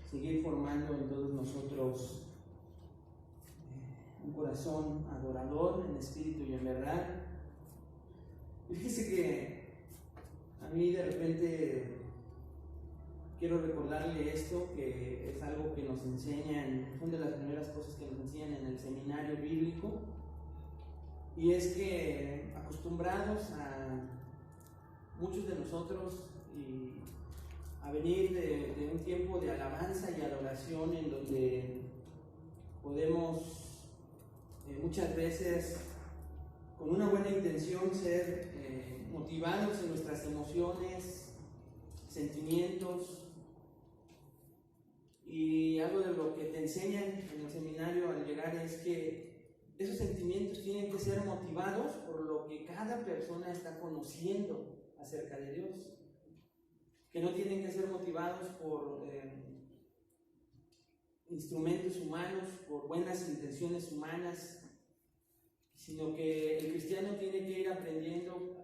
seguir formando en todos nosotros un corazón adorador en espíritu y en verdad. Fíjese que a mí de repente quiero recordarle esto, que es algo que nos enseñan, son de las primeras cosas que nos enseñan en el seminario bíblico, y es que acostumbrados a muchos de nosotros a venir de un tiempo de alabanza y adoración en donde podemos muchas veces con una buena intención ser motivados en nuestras emociones, sentimientos, y algo de lo que te enseñan en el seminario al llegar es que esos sentimientos tienen que ser motivados por lo que cada persona está conociendo acerca de Dios, que no tienen que ser motivados por instrumentos humanos, por buenas intenciones humanas, sino que el cristiano tiene que ir aprendiendo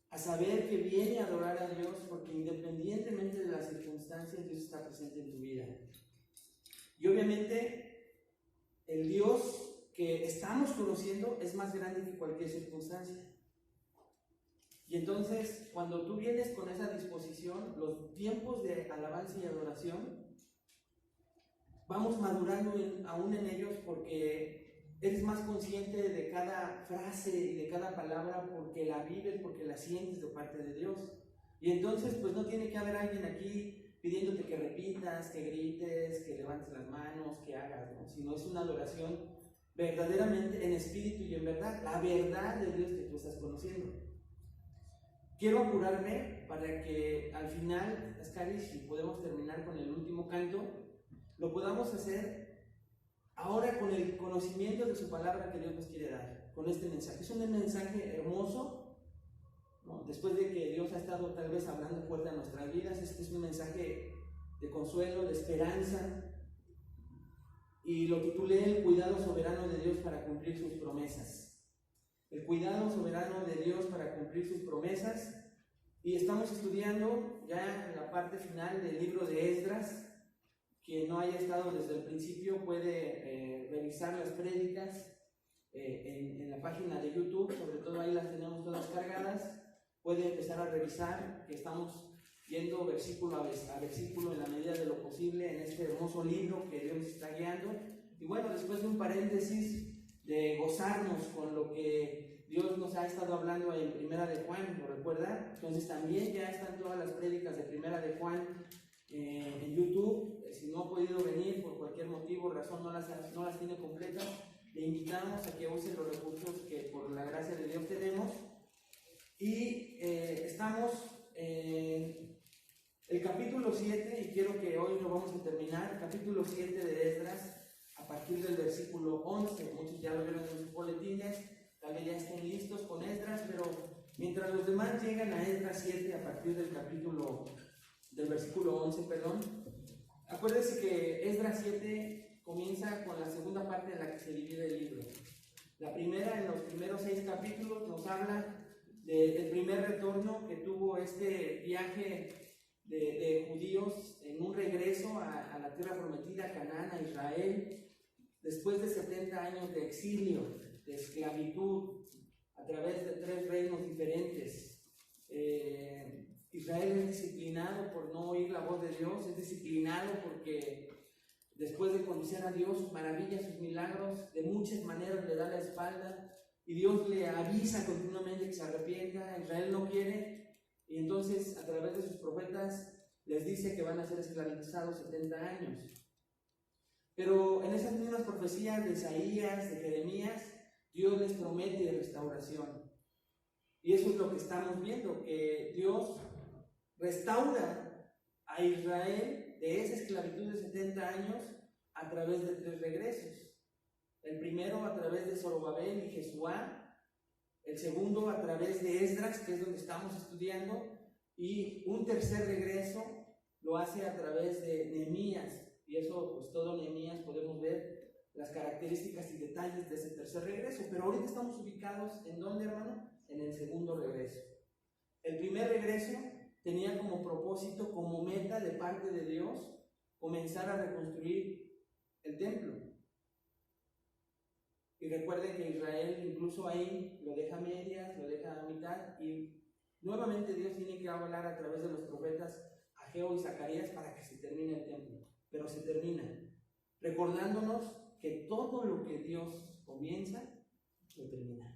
a saber que viene a adorar a Dios, porque independientemente de las circunstancias, Dios está presente en tu vida. Y obviamente el Dios que estamos conociendo es más grande que cualquier circunstancia. Y entonces, cuando tú vienes con esa disposición, los tiempos de alabanza y adoración, vamos madurando aún en ellos, porque eres más consciente de cada frase y de cada palabra, porque la vives, porque la sientes de parte de Dios. Y entonces, pues no tiene que haber alguien aquí pidiéndote que repitas, que grites, que levantes las manos, que hagas, ¿no? Sino es una adoración verdaderamente en espíritu y en verdad, la verdad de Dios que tú estás conociendo. Quiero apurarme para que al final, Ascari, si podemos terminar con el último canto, lo podamos hacer ahora con el conocimiento de su palabra que Dios nos quiere dar, con este mensaje. Es un mensaje hermoso, ¿no? Después de que Dios ha estado tal vez hablando fuerte a nuestras vidas, este es un mensaje de consuelo, de esperanza, y lo titulé El cuidado soberano de Dios para cumplir sus promesas. El cuidado soberano de Dios para cumplir sus promesas. Y estamos estudiando ya en la parte final del libro de Esdras. Quien no haya estado desde el principio puede revisar las prédicas en la página de YouTube, sobre todo ahí las tenemos todas cargadas. Puede empezar a revisar, que estamos yendo versículo a versículo en la medida de lo posible en este hermoso libro que Dios está guiando. Y bueno, después de un paréntesis de gozarnos con lo que Dios nos ha estado hablando en Primera de Juan, ¿lo recuerda? Entonces también ya están todas las prédicas de Primera de Juan en YouTube. Si no ha podido venir por cualquier motivo, razón, no las tiene completas, le invitamos a que use los recursos que por la gracia de Dios tenemos. Y estamos en el capítulo 7, y quiero que hoy lo vamos a terminar, capítulo 7 de Esdras, a partir del versículo 11. Muchos ya lo vieron en sus boletines, tal vez ya estén listos con Esdras, pero mientras los demás llegan a Esdras 7 a partir del versículo 11, acuérdense que Esdras 7 comienza con la segunda parte en la que se divide el libro. La primera, en los primeros 6 capítulos, nos habla del primer retorno que tuvo este viaje de judíos en un regreso a la tierra prometida, a Canaán, a Israel, después de 70 años de exilio, de esclavitud, a través de 3 reinos diferentes. Israel es disciplinado por no oír la voz de Dios, es disciplinado porque después de conocer a Dios, sus maravillas, sus milagros, de muchas maneras le da la espalda, y Dios le avisa continuamente que se arrepienta. Israel no quiere, y entonces a través de sus profetas les dice que van a ser esclavizados 70 años. Pero en esas mismas profecías de Isaías, de Jeremías, Dios les promete restauración. Y eso es lo que estamos viendo, que Dios restaura a Israel de esa esclavitud de 70 años a través de 3 regresos. El primero a través de Zorobabel y Jesuá, el segundo a través de Esdras, que es donde estamos estudiando, y un tercer regreso lo hace a través de Nehemías. Y eso, pues todo Nehemías podemos ver las características y detalles de ese tercer regreso. Pero ahorita estamos ubicados ¿en dónde, hermano? En el segundo regreso. El primer regreso tenía como propósito, como meta de parte de Dios, comenzar a reconstruir el templo. Y recuerden que Israel incluso ahí lo deja a medias, lo deja a mitad, y nuevamente Dios tiene que hablar a través de los profetas Ageo y Zacarías para que se termine el templo. Pero se termina, recordándonos que todo lo que Dios comienza, lo termina.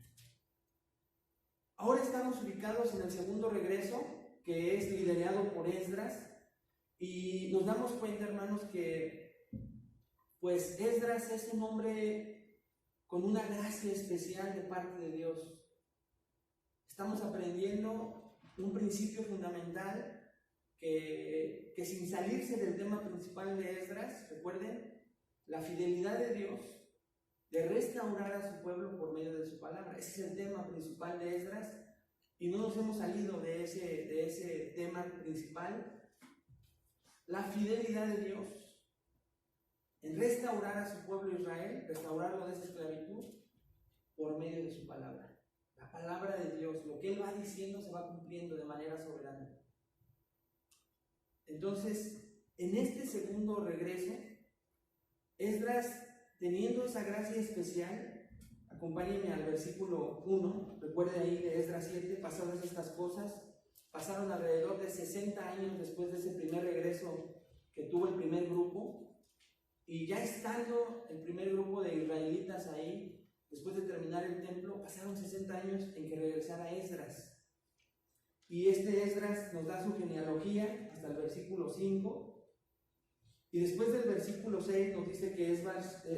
Ahora estamos ubicados en el segundo regreso, que es liderado por Esdras, y nos damos cuenta, hermanos, que pues Esdras es un hombre con una gracia especial de parte de Dios. Estamos aprendiendo un principio fundamental que sin salirse del tema principal de Esdras, recuerden, la fidelidad de Dios de restaurar a su pueblo por medio de su palabra. Ese es el tema principal de Esdras, y no nos hemos salido de ese tema principal. La fidelidad de Dios en restaurar a su pueblo Israel, restaurarlo de esa esclavitud por medio de su palabra. La palabra de Dios, lo que Él va diciendo se va cumpliendo de manera soberana. Entonces, en este segundo regreso, Esdras, teniendo esa gracia especial, acompáñenme al versículo 1, recuerde ahí de Esdras 7, pasadas estas cosas, pasaron alrededor de 60 años después de ese primer regreso que tuvo el primer grupo, y ya estando el primer grupo de israelitas ahí, después de terminar el templo, pasaron 60 años en que regresara Esdras. Y este Esdras nos da su genealogía hasta el versículo 5, y después del versículo 6 nos dice que Esdras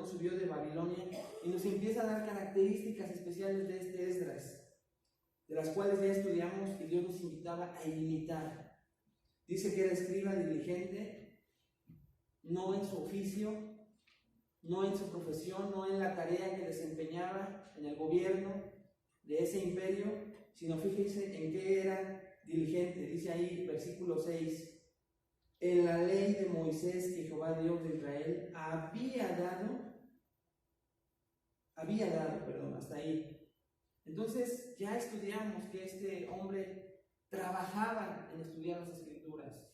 subió de Babilonia, y nos empieza a dar características especiales de este Esdras, de las cuales ya estudiamos y Dios nos invitaba a imitar. Dice que era escriba diligente, no en su oficio, no en su profesión, no en la tarea que desempeñaba en el gobierno de ese imperio, sino fíjense en qué era diligente. Dice ahí, versículo 6, en la ley de Moisés que Jehová Dios de Israel había dado, hasta ahí. Entonces ya estudiamos que este hombre trabajaba en estudiar las Escrituras.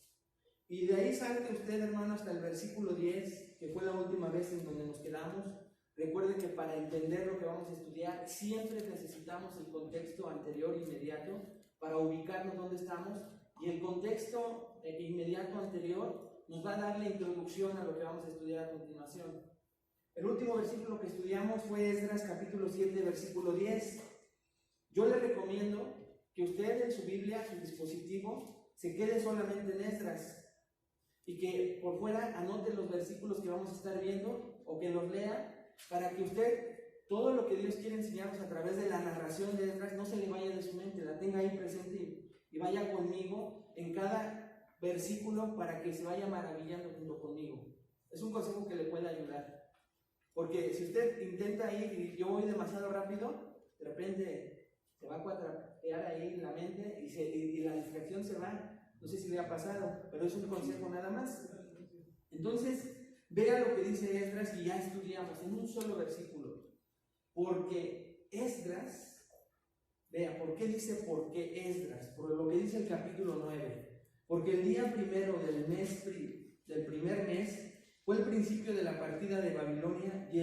Y de ahí salte usted, hermano, hasta el versículo 10, que fue la última vez en donde nos quedamos. Recuerde que para entender lo que vamos a estudiar, siempre necesitamos el contexto anterior inmediato para ubicarnos dónde estamos. Y el contexto inmediato anterior nos va a dar la introducción a lo que vamos a estudiar a continuación. El último versículo que estudiamos fue Esdras capítulo 7, versículo 10. Yo le recomiendo que usted en su Biblia, su dispositivo, se quede solamente en Esdras, y que por fuera anote los versículos que vamos a estar viendo, o que los lea, para que usted, todo lo que Dios quiere enseñarnos a través de la narración de Esdras, no se le vaya de su mente, la tenga ahí presente y vaya conmigo en cada versículo para que se vaya maravillando junto conmigo. Es un consejo que le puede ayudar, porque si usted intenta ir y yo voy demasiado rápido, de repente se va a cuatrapear ahí en la mente y la distracción se va. No sé si le ha pasado, pero es un consejo nada más. Entonces, vea lo que dice Esdras, y ya estudiamos en un solo versículo. Porque Esdras, vea, ¿por qué dice por qué Esdras? Por lo que dice el capítulo 9. Porque el día primero del primer mes fue el principio de la partida de Babilonia, y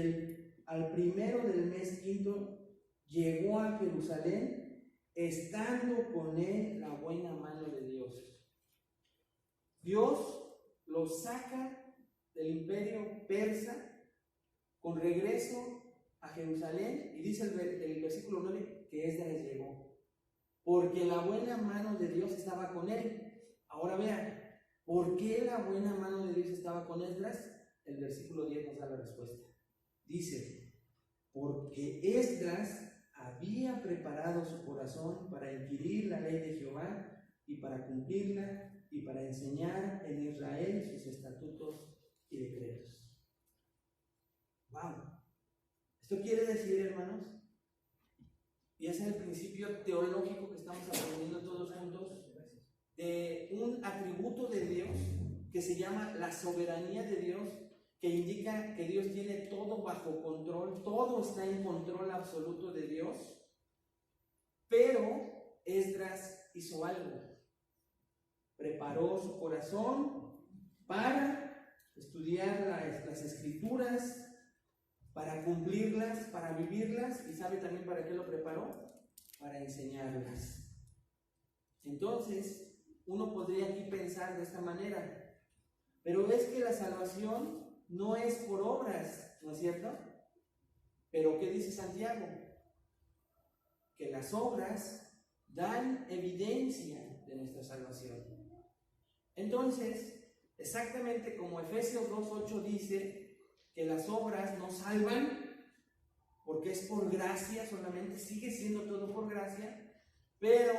al primero del mes quinto llegó a Jerusalén, estando con él la buena mano de Dios. Dios los saca del imperio persa con regreso a Jerusalén, y dice el versículo 9 que Esdras llegó, porque la buena mano de Dios estaba con él. Ahora vean, ¿por qué la buena mano de Dios estaba con Esdras? El versículo 10 nos da la respuesta. Dice, porque Esdras había preparado su corazón para inquirir la ley de Jehová y para cumplirla, y para enseñar en Israel sus estatutos y decretos. ¡Wow! Esto quiere decir, hermanos, y ese es el principio teológico que estamos aprendiendo todos juntos, de un atributo de Dios que se llama la soberanía de Dios, que indica que Dios tiene todo bajo control, todo está en control absoluto de Dios. Pero Esdras hizo algo. Preparó su corazón para estudiar las escrituras, para cumplirlas, para vivirlas, y ¿sabe también para qué lo preparó? Para enseñarlas. Entonces, uno podría aquí pensar de esta manera, pero es que la salvación no es por obras, ¿no es cierto? Pero ¿qué dice Santiago? Que las obras dan evidencia de nuestra salvación. Entonces, exactamente como Efesios 2:8 dice que las obras no salvan, porque es por gracia solamente, sigue siendo todo por gracia, pero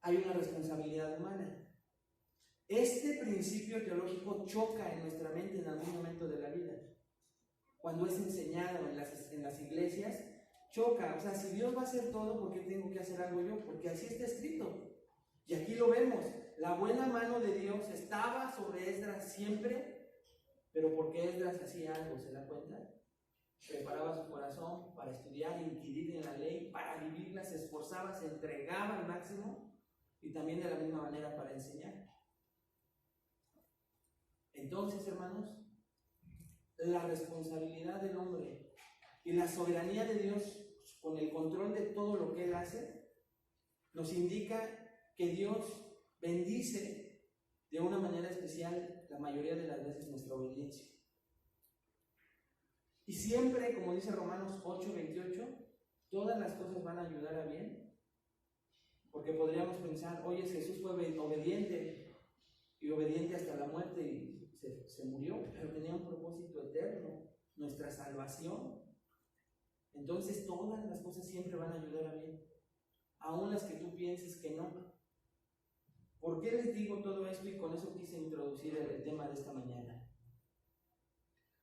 hay una responsabilidad humana. Este principio teológico choca en nuestra mente en algún momento de la vida. Cuando es enseñado en las iglesias, choca. O sea, si Dios va a hacer todo, ¿por qué tengo que hacer algo yo? Porque así está escrito. Y aquí lo vemos. La buena mano de Dios estaba sobre Esdras siempre, pero porque Esdras hacía algo, ¿se da cuenta? Preparaba su corazón para estudiar, inquirir en la ley, para vivirla, se esforzaba, se entregaba al máximo, y también de la misma manera para enseñar. Entonces, hermanos, la responsabilidad del hombre y la soberanía de Dios con el control de todo lo que Él hace, nos indica que Dios bendice de una manera especial la mayoría de las veces nuestra obediencia. Y siempre, como dice Romanos 8:28, todas las cosas van a ayudar a bien, porque podríamos pensar, oye, Jesús fue obediente y obediente hasta la muerte y se murió, pero tenía un propósito eterno, nuestra salvación. Entonces todas las cosas siempre van a ayudar a bien, aun las que tú pienses que no. ¿Por qué les digo todo esto? Y con eso quise introducir el tema de esta mañana.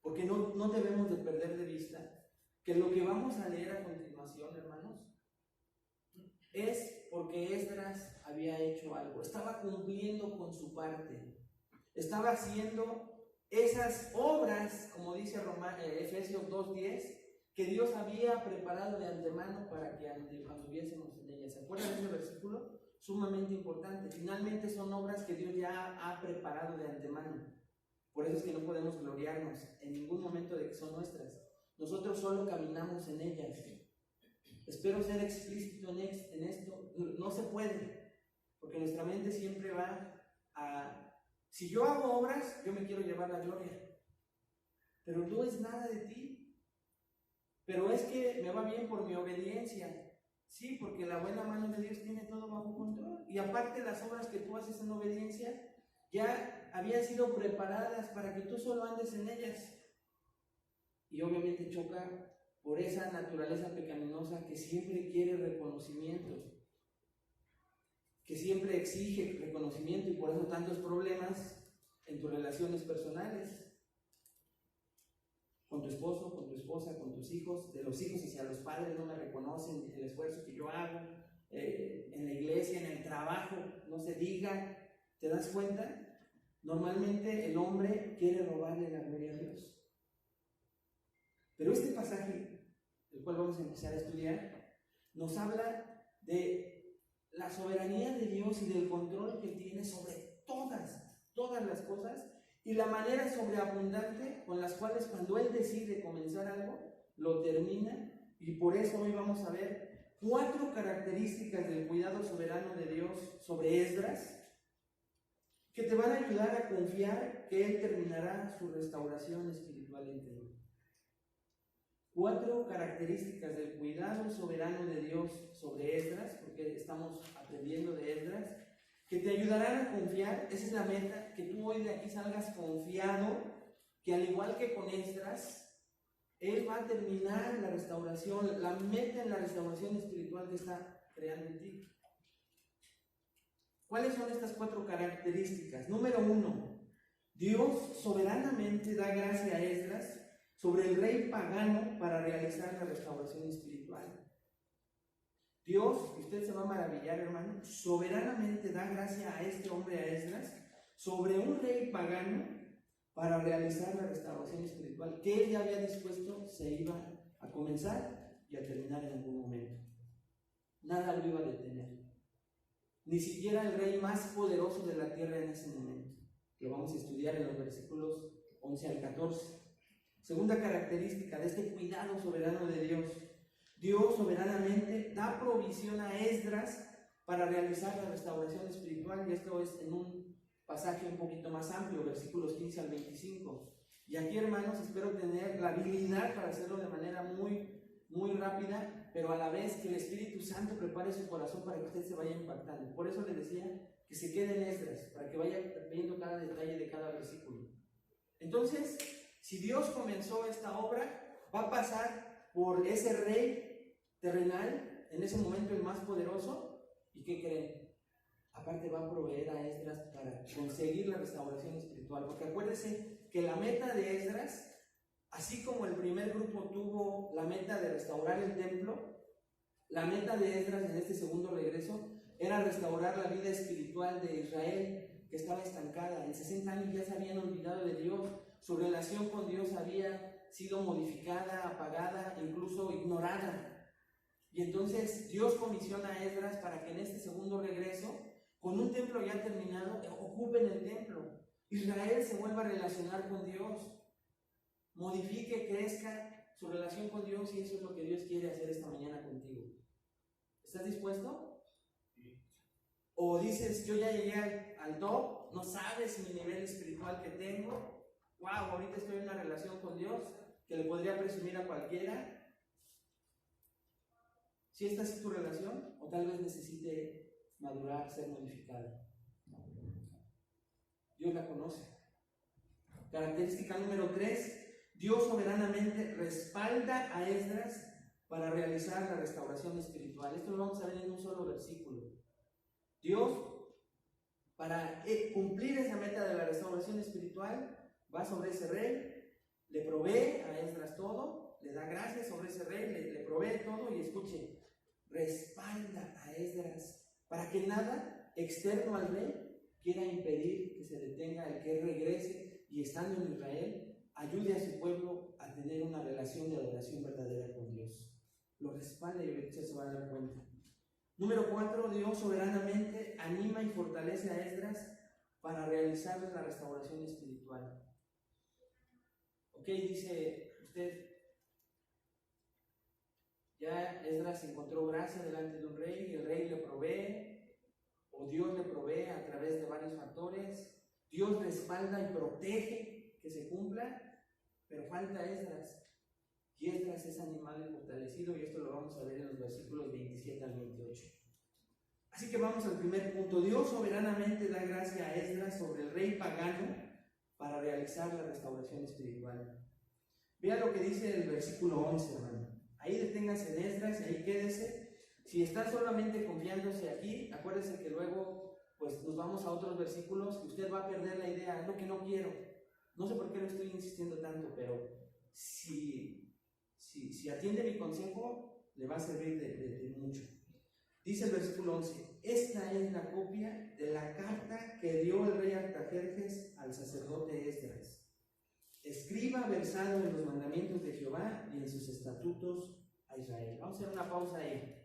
Porque no debemos de perder de vista que lo que vamos a leer a continuación, hermanos, es porque Esdras había hecho algo, estaba cumpliendo con su parte, estaba haciendo esas obras, como dice Efesios 2:10, que Dios había preparado de antemano para que anduviésemos en ellas. ¿Se acuerdan de ese versículo? Sumamente importante. Finalmente son obras que Dios ya ha preparado de antemano. Por eso es que no podemos gloriarnos en ningún momento de que son nuestras. Nosotros solo caminamos en ellas. Espero ser explícito en esto. No se puede, porque nuestra mente siempre va a... Si yo hago obras, yo me quiero llevar la gloria, pero no es nada de ti. Pero es que me va bien por mi obediencia. Sí, porque la buena mano de Dios tiene todo bajo control. Y aparte, las obras que tú haces en obediencia ya habían sido preparadas para que tú solo andes en ellas. Y obviamente choca por esa naturaleza pecaminosa que siempre quiere reconocimiento, que siempre exige reconocimiento, y por eso tantos problemas en tus relaciones personales, con tu esposo, con tu esposa, con tus hijos, de los hijos hacia los padres. No me reconocen el esfuerzo que yo hago, en la iglesia, en el trabajo, no se diga. ¿Te das cuenta? Normalmente el hombre quiere robarle la gloria a Dios. Pero este pasaje, el cual vamos a empezar a estudiar, nos habla de la soberanía de Dios y del control que tiene sobre todas las cosas, y la manera sobreabundante con las cuales cuando Él decide comenzar algo, lo termina. Y por eso hoy vamos a ver 4 características del cuidado soberano de Dios sobre Esdras, que te van a ayudar a confiar que Él terminará su restauración espiritual en ti. 4 características del cuidado soberano de Dios sobre Esdras, porque estamos aprendiendo de Esdras, que te ayudarán a confiar. Esa es la meta, que tú hoy de aquí salgas confiado, que al igual que con Esdras, Él va a terminar la restauración, la meta en la restauración espiritual que está creando en ti. ¿Cuáles son estas 4 características? Número 1, Dios soberanamente da gracia a Esdras sobre el rey pagano para realizar la restauración espiritual. Dios, usted se va a maravillar, hermano, soberanamente da gracia a este hombre, a Esdras, sobre un rey pagano para realizar la restauración espiritual que él ya había dispuesto se iba a comenzar y a terminar en algún momento. Nada lo iba a detener, ni siquiera el rey más poderoso de la tierra en ese momento. Lo vamos a estudiar en los versículos 11 al 14. Segunda característica de este cuidado soberano de Dios. Dios soberanamente da provisión a Esdras para realizar la restauración espiritual, y esto es en un pasaje un poquito más amplio, versículos 15 al 25. Y aquí, hermanos, espero tener la habilidad para hacerlo de manera muy rápida, pero a la vez que el Espíritu Santo prepare su corazón para que usted se vaya impactando. Por eso les decía que se quede en Esdras, para que vaya viendo cada detalle de cada versículo. Entonces, si Dios comenzó esta obra, va a pasar por ese rey terrenal, en ese momento el más poderoso. ¿Y qué creen? Aparte va a proveer a Esdras para conseguir la restauración espiritual, porque acuérdense que la meta de Esdras, así como el primer grupo tuvo la meta de restaurar el templo, la meta de Esdras en este segundo regreso era restaurar la vida espiritual de Israel, que estaba estancada. En 60 años ya se habían olvidado de Dios, su relación con Dios había sido modificada, apagada, incluso ignorada. Y entonces Dios comisiona a Esdras para que en este segundo regreso, con un templo ya terminado, ocupen el templo. Israel se vuelva a relacionar con Dios, modifique, crezca su relación con Dios, y eso es lo que Dios quiere hacer esta mañana contigo. ¿Estás dispuesto? O dices, yo ya llegué al top, no sabes mi nivel espiritual que tengo, wow, ahorita estoy en una relación con Dios que le podría presumir a cualquiera. Si esta es tu relación, o tal vez necesite madurar, ser modificada. Dios la conoce. Característica número 3, Dios soberanamente respalda a Esdras para realizar la restauración espiritual. Esto lo vamos a ver en un solo versículo. Dios, para cumplir esa meta de la restauración espiritual, va sobre ese rey, le provee a Esdras todo, le da gracias sobre ese rey, le provee todo, y escuche, respalda a Esdras para que nada externo al rey quiera impedir que se detenga el que regrese y, estando en Israel, ayude a su pueblo a tener una relación de adoración verdadera con Dios. Lo respalda, y ahorita se van a dar cuenta. Número 4, Dios soberanamente anima y fortalece a Esdras para realizar la restauración espiritual. Ok, dice usted, ya Esdras encontró gracia delante de un rey, y el rey le provee, o Dios le provee a través de varios factores. Dios respalda y protege que se cumpla, pero falta Esdras. Y Esdras es animado y fortalecido, y esto lo vamos a ver en los versículos 27 al 28. Así que vamos al primer punto. Dios soberanamente da gracia a Esdras sobre el rey pagano para realizar la restauración espiritual. Vea lo que dice el versículo 11, hermano. Ahí deténgase en Esdras y ahí quédese. Si está solamente confiándose aquí, acuérdese que luego pues nos vamos a otros versículos y usted va a perder la idea. Es lo que no quiero. No sé por qué lo estoy insistiendo tanto, pero si atiende mi consejo, le va a servir de mucho. Dice el versículo 11, esta es la copia de la carta que dio el rey Artajerjes al sacerdote Esdras, escriba versado en los mandamientos de Jehová y en sus estatutos a Israel. Vamos a hacer una pausa ahí.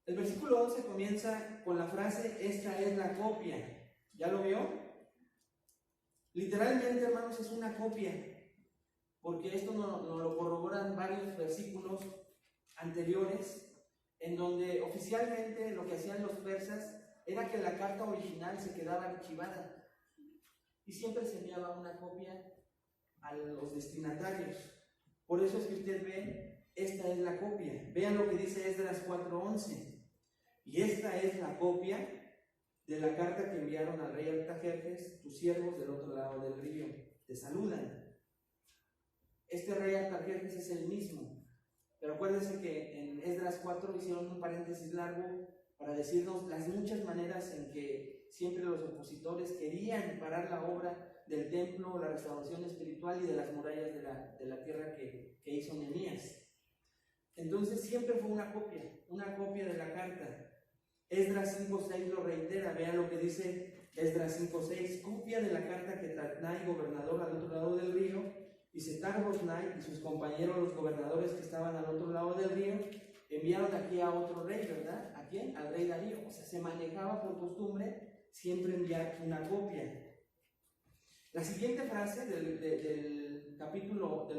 El versículo 11 comienza con la frase, esta es la copia. ¿Ya lo vio? Literalmente, hermanos, es una copia, porque esto nos lo corroboran varios versículos anteriores, en donde oficialmente lo que hacían los persas era que la carta original se quedaba archivada y siempre se enviaba una copia a los destinatarios. Por eso es que usted ve, esta es la copia. Vean lo que dice Esdras 4:11. Y esta es la copia de la carta que enviaron al rey Artajerjes, tus siervos del otro lado del río. Te saludan. Este rey Artajerjes es el mismo. Pero acuérdense que en Esdras 4 hicieron un paréntesis largo para decirnos las muchas maneras en que siempre los opositores querían parar la obra del templo, la restauración espiritual y de las murallas de la tierra que hizo Nehemías. Entonces siempre fue una copia de la carta. Esdras 5:6 lo reitera. Vean lo que dice Esdras 5:6, copia de la carta que Tatnai, gobernador al otro lado del río, y Setar-Boznai y sus compañeros, los gobernadores que estaban al otro lado del río, enviaron aquí a otro rey, ¿verdad? ¿A quién? Al rey Darío. O sea, se manejaba por costumbre siempre enviar una copia. La siguiente frase del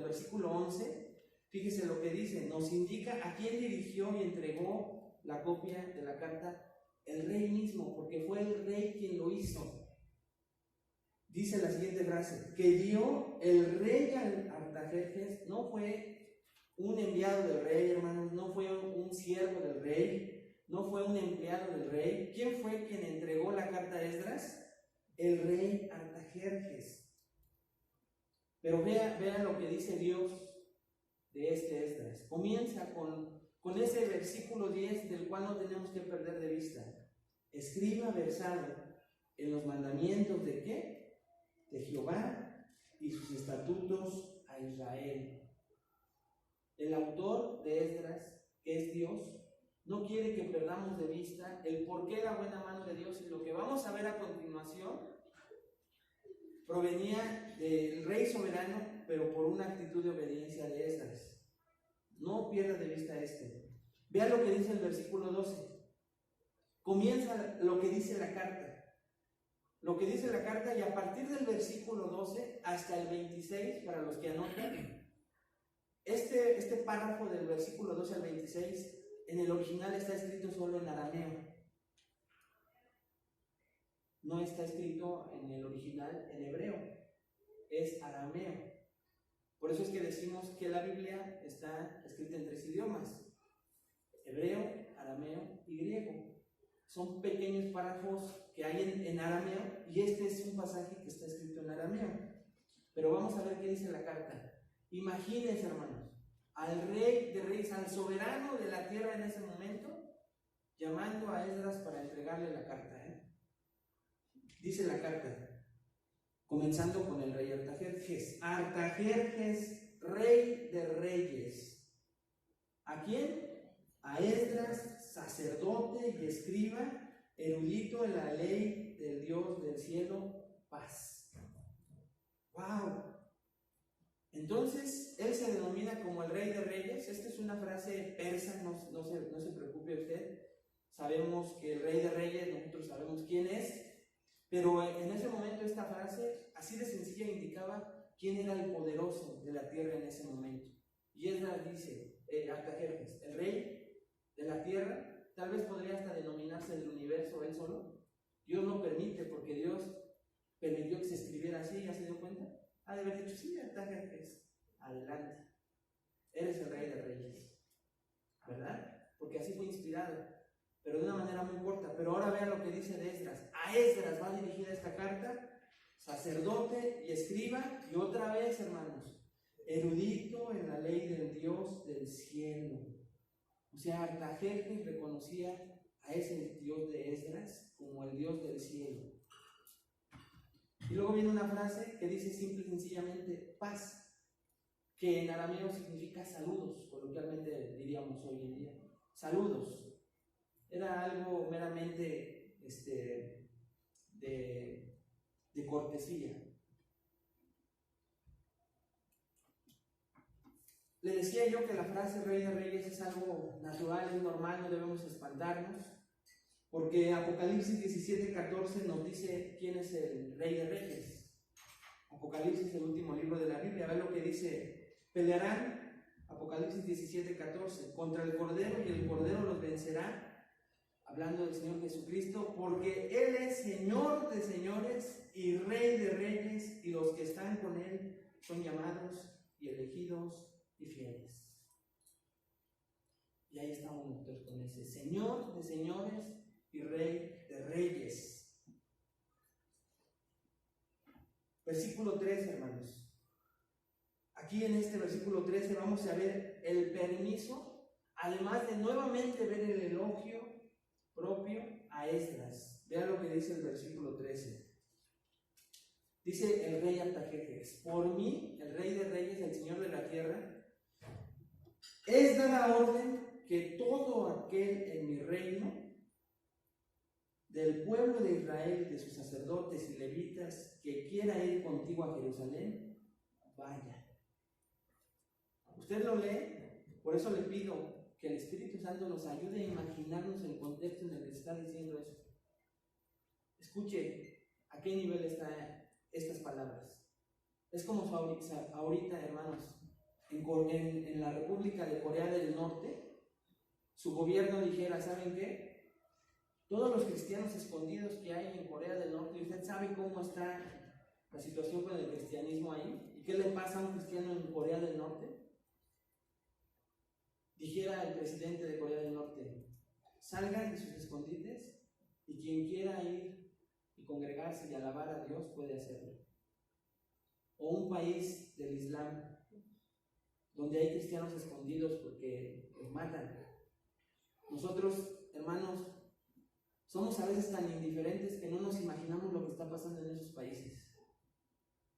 versículo 11, fíjese lo que dice, nos indica a quién dirigió y entregó la copia de la carta, el rey mismo, porque fue el rey quien lo hizo. Dice la siguiente frase, que dio el rey Artajerjes, no fue un enviado del rey, hermanos, no fue un siervo del rey, no fue un empleado del rey. ¿Quién fue quien entregó la carta a Esdras? El rey Artajerjes. Pero vean lo que dice Dios de este Esdras. Comienza con ese versículo 10 del cual no tenemos que perder de vista. Escriba versado en los mandamientos de ¿qué? De Jehová y sus estatutos a Israel. El autor de Esdras, que es Dios, no quiere que perdamos de vista el porqué de la buena mano de Dios, y lo que vamos a ver a continuación provenía del rey soberano, pero por una actitud de obediencia de Esdras. No pierda de vista esto. Vea lo que dice el versículo 12. Comienza lo que dice la carta. Lo que dice la carta, y a partir del versículo 12 hasta el 26, para los que anotan, este párrafo del versículo 12 al 26, en el original está escrito solo en arameo. No está escrito en el original en hebreo, es arameo. Por eso es que decimos que la Biblia está escrita en 3 idiomas: hebreo, arameo y griego. Son pequeños párrafos que hay en arameo, y este es un pasaje que está escrito en arameo. Pero vamos a ver qué dice la carta. Imagínense, hermanos, al rey de reyes, al soberano de la tierra en ese momento, llamando a Esdras para entregarle la carta. Dice la carta, comenzando con el rey Artajerjes. Artajerjes, rey de reyes. ¿A quién? A Esdras, sacerdote y escriba, erudito en la ley del Dios del cielo, paz. ¡Wow! Entonces, él se denomina como el rey de reyes. Esta es una frase persa, no se preocupe usted. Sabemos que el rey de reyes, nosotros sabemos quién es, pero en ese momento esta frase, así de sencilla, indicaba quién era el poderoso de la tierra en ese momento. Y Esdras dice, Artajerjes, el rey de la tierra, tal vez podría hasta denominarse del universo él solo. Dios no permite, porque Dios permitió que se escribiera así. ¿Ya se dio cuenta? Ha de haber dicho, sí, Artajerjes, adelante, eres el rey de reyes, ¿verdad? Porque así fue inspirado, pero de una manera muy corta. Pero ahora vean lo que dice de Esdras. A Esdras va dirigida esta carta, sacerdote y escriba, y otra vez, hermanos, erudito en la ley del Dios del cielo. O sea, Artajerjes reconocía a ese Dios de Esdras como el Dios del cielo. Y luego viene una frase que dice simple y sencillamente paz, que en arameo significa saludos, coloquialmente diríamos hoy en día. Saludos. Era algo meramente de cortesía. Le decía yo que la frase rey de reyes es algo natural, es normal, no debemos espantarnos, porque Apocalipsis 17:14 nos dice quién es el rey de reyes. Apocalipsis, el último libro de la Biblia, a ver lo que dice. Pelearán, Apocalipsis 17:14, contra el Cordero, y el Cordero los vencerá, hablando del Señor Jesucristo, porque Él es Señor de señores y Rey de reyes, y los que están con Él son llamados y elegidos y fieles. Y ahí estamos nosotros con ese Señor de señores y Rey de reyes. Versículo 13, hermanos. Aquí en este versículo 13 vamos a ver el permiso, además de nuevamente ver el elogio propio a Esdras. Vean lo que dice el versículo 13. Dice el rey Artajerjes: por mí, el rey de reyes, el Señor de la tierra, es dada orden que todo aquel en mi reino, del pueblo de Israel, de sus sacerdotes y levitas, que quiera ir contigo a Jerusalén, vaya. Usted lo lee, por eso le pido que el Espíritu Santo nos ayude a imaginarnos el contexto en el que está diciendo eso. Escuche a qué nivel están estas palabras. Es como si ahorita, hermanos, en la República de Corea del Norte, su gobierno dijera, ¿saben qué? Todos los cristianos escondidos que hay en Corea del Norte, y usted sabe cómo está la situación con el cristianismo ahí, ¿y qué le pasa a un cristiano en Corea del Norte? Dijera el presidente de Corea del Norte, salgan de sus escondites y quien quiera ir y congregarse y alabar a Dios puede hacerlo. O un país del Islam donde hay cristianos escondidos porque los matan. Nosotros, hermanos, somos a veces tan indiferentes que no nos imaginamos lo que está pasando en esos países.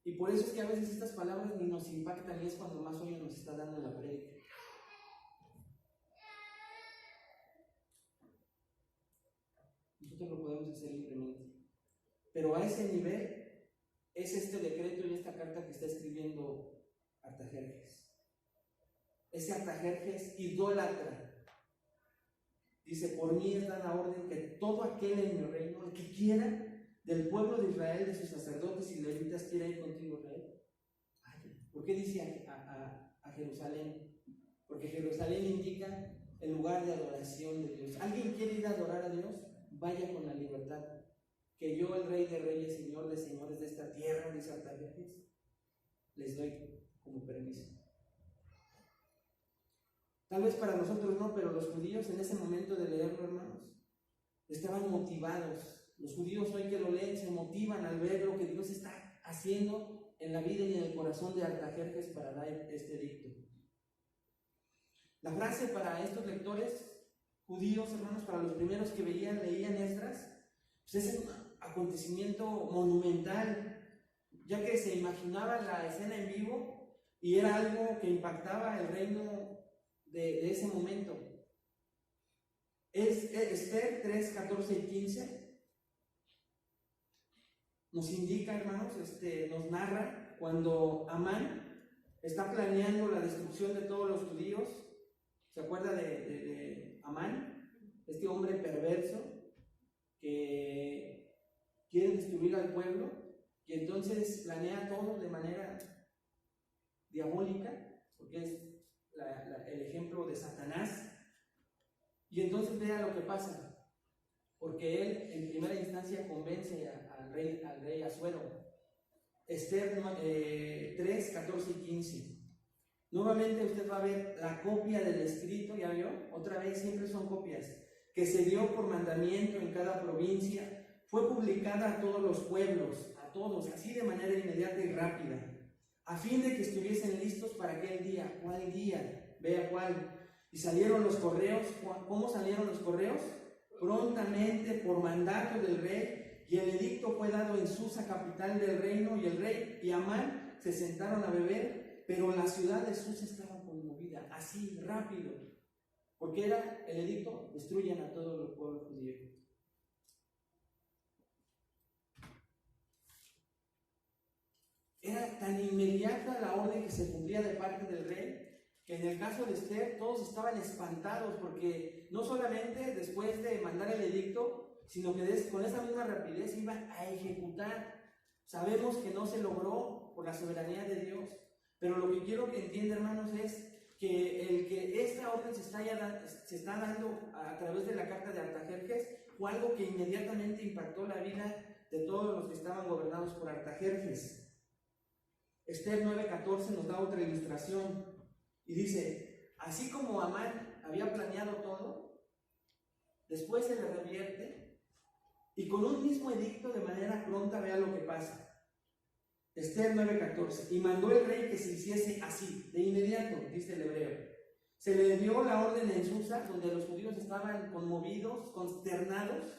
Y por eso es que a veces estas palabras ni nos impactan y es cuando más hoy nos está dando la prédica. Nosotros lo podemos hacer libremente. Pero a ese nivel es este decreto y esta carta que está escribiendo Artajerjes. Ese Artajerjes idólatra dice, por mí es dada orden que todo aquel en mi reino, el que quiera, del pueblo de Israel, de sus sacerdotes y levitas, quiera ir contigo, Israel. ¿Por qué dice a Jerusalén? Porque Jerusalén indica el lugar de adoración de Dios. ¿Alguien quiere ir a adorar a Dios? Vaya con la libertad. Que yo, el Rey de Reyes, Señor de Señores de esta tierra, dice Artajerjes, les doy como permiso. Tal vez para nosotros no, pero los judíos en ese momento de leerlo, hermanos, estaban motivados. Los judíos hoy que lo leen se motivan al ver lo que Dios está haciendo en la vida y en el corazón de Artajerjes para dar este edicto. La frase para estos lectores judíos, hermanos, para los primeros que leían Esdras, pues es un acontecimiento monumental, ya que se imaginaba la escena en vivo y era algo que impactaba el reino de ese momento. Es Esther 3, 14 y 15 nos indica, hermanos, nos narra cuando Amán está planeando la destrucción de todos los judíos. ¿Se acuerda de Amán? Este hombre perverso que quiere destruir al pueblo y entonces planea todo de manera diabólica, porque es el ejemplo de Satanás. Y entonces vea lo que pasa, porque él en primera instancia convence al rey Asuero. Esther 3, 14 y 15. Nuevamente usted va a ver la copia del escrito, ¿ya vio? Otra vez, siempre son copias, que se dio por mandamiento en cada provincia, fue publicada a todos los pueblos, a todos, así de manera inmediata y rápida, a fin de que estuviesen listos para aquel día. ¿Cuál día? Vea cuál. Y salieron los correos. ¿Cómo salieron los correos? Prontamente por mandato del rey, y el edicto fue dado en Susa, capital del reino, y el rey y Amán se sentaron a beber, pero la ciudad de Susa estaba conmovida, así rápido, porque era el edicto: destruyan a todos los pueblos judíos. Era tan inmediata la orden que se cumplía de parte del rey, que en el caso de Esther todos estaban espantados, porque no solamente después de mandar el edicto, sino que con esa misma rapidez iban a ejecutar. Sabemos que no se logró por la soberanía de Dios, pero lo que quiero que entiendan, hermanos, es que esta orden se está dando a través de la carta de Artajerjes fue algo que inmediatamente impactó la vida de todos los que estaban gobernados por Artajerjes. Esther 9:14 nos da otra ilustración y dice: así como Amán había planeado todo, después se le revierte y con un mismo edicto de manera pronta. Vea lo que pasa. Esther 9:14: y mandó el rey que se hiciese así, de inmediato, dice el hebreo. Se le dio la orden en Susa, donde los judíos estaban conmovidos, consternados,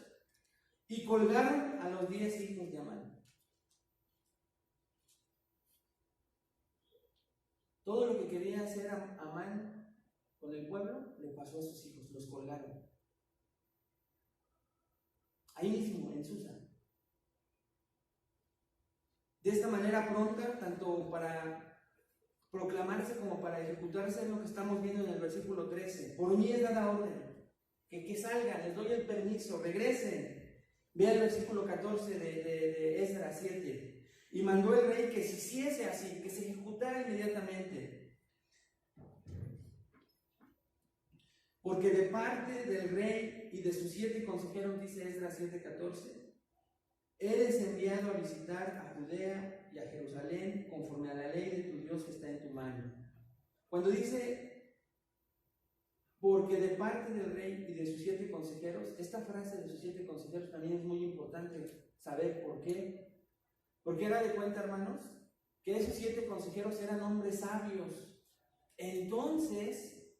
y colgaron a los 10 hijos de Amán. Todo lo que quería hacer Amán con el pueblo, le pasó a sus hijos, los colgaron. Ahí mismo, en Susa. De esta manera pronta, tanto para proclamarse como para ejecutarse, es lo que estamos viendo en el versículo 13. Por mí es dada orden, que salgan, les doy el permiso, regresen. Vea el versículo 14 de Esdras 7. Y mandó el rey que se hiciese así, que se ejecutara inmediatamente. Porque de parte del rey y de sus 7 consejeros, dice Esdras 7:14, eres enviado a visitar a Judea y a Jerusalén conforme a la ley de tu Dios que está en tu mano. Cuando dice, porque de parte del rey y de sus 7 consejeros, esta frase de sus 7 consejeros también es muy importante saber por qué. Porque era de cuenta, hermanos, que esos 7 consejeros eran hombres sabios. Entonces,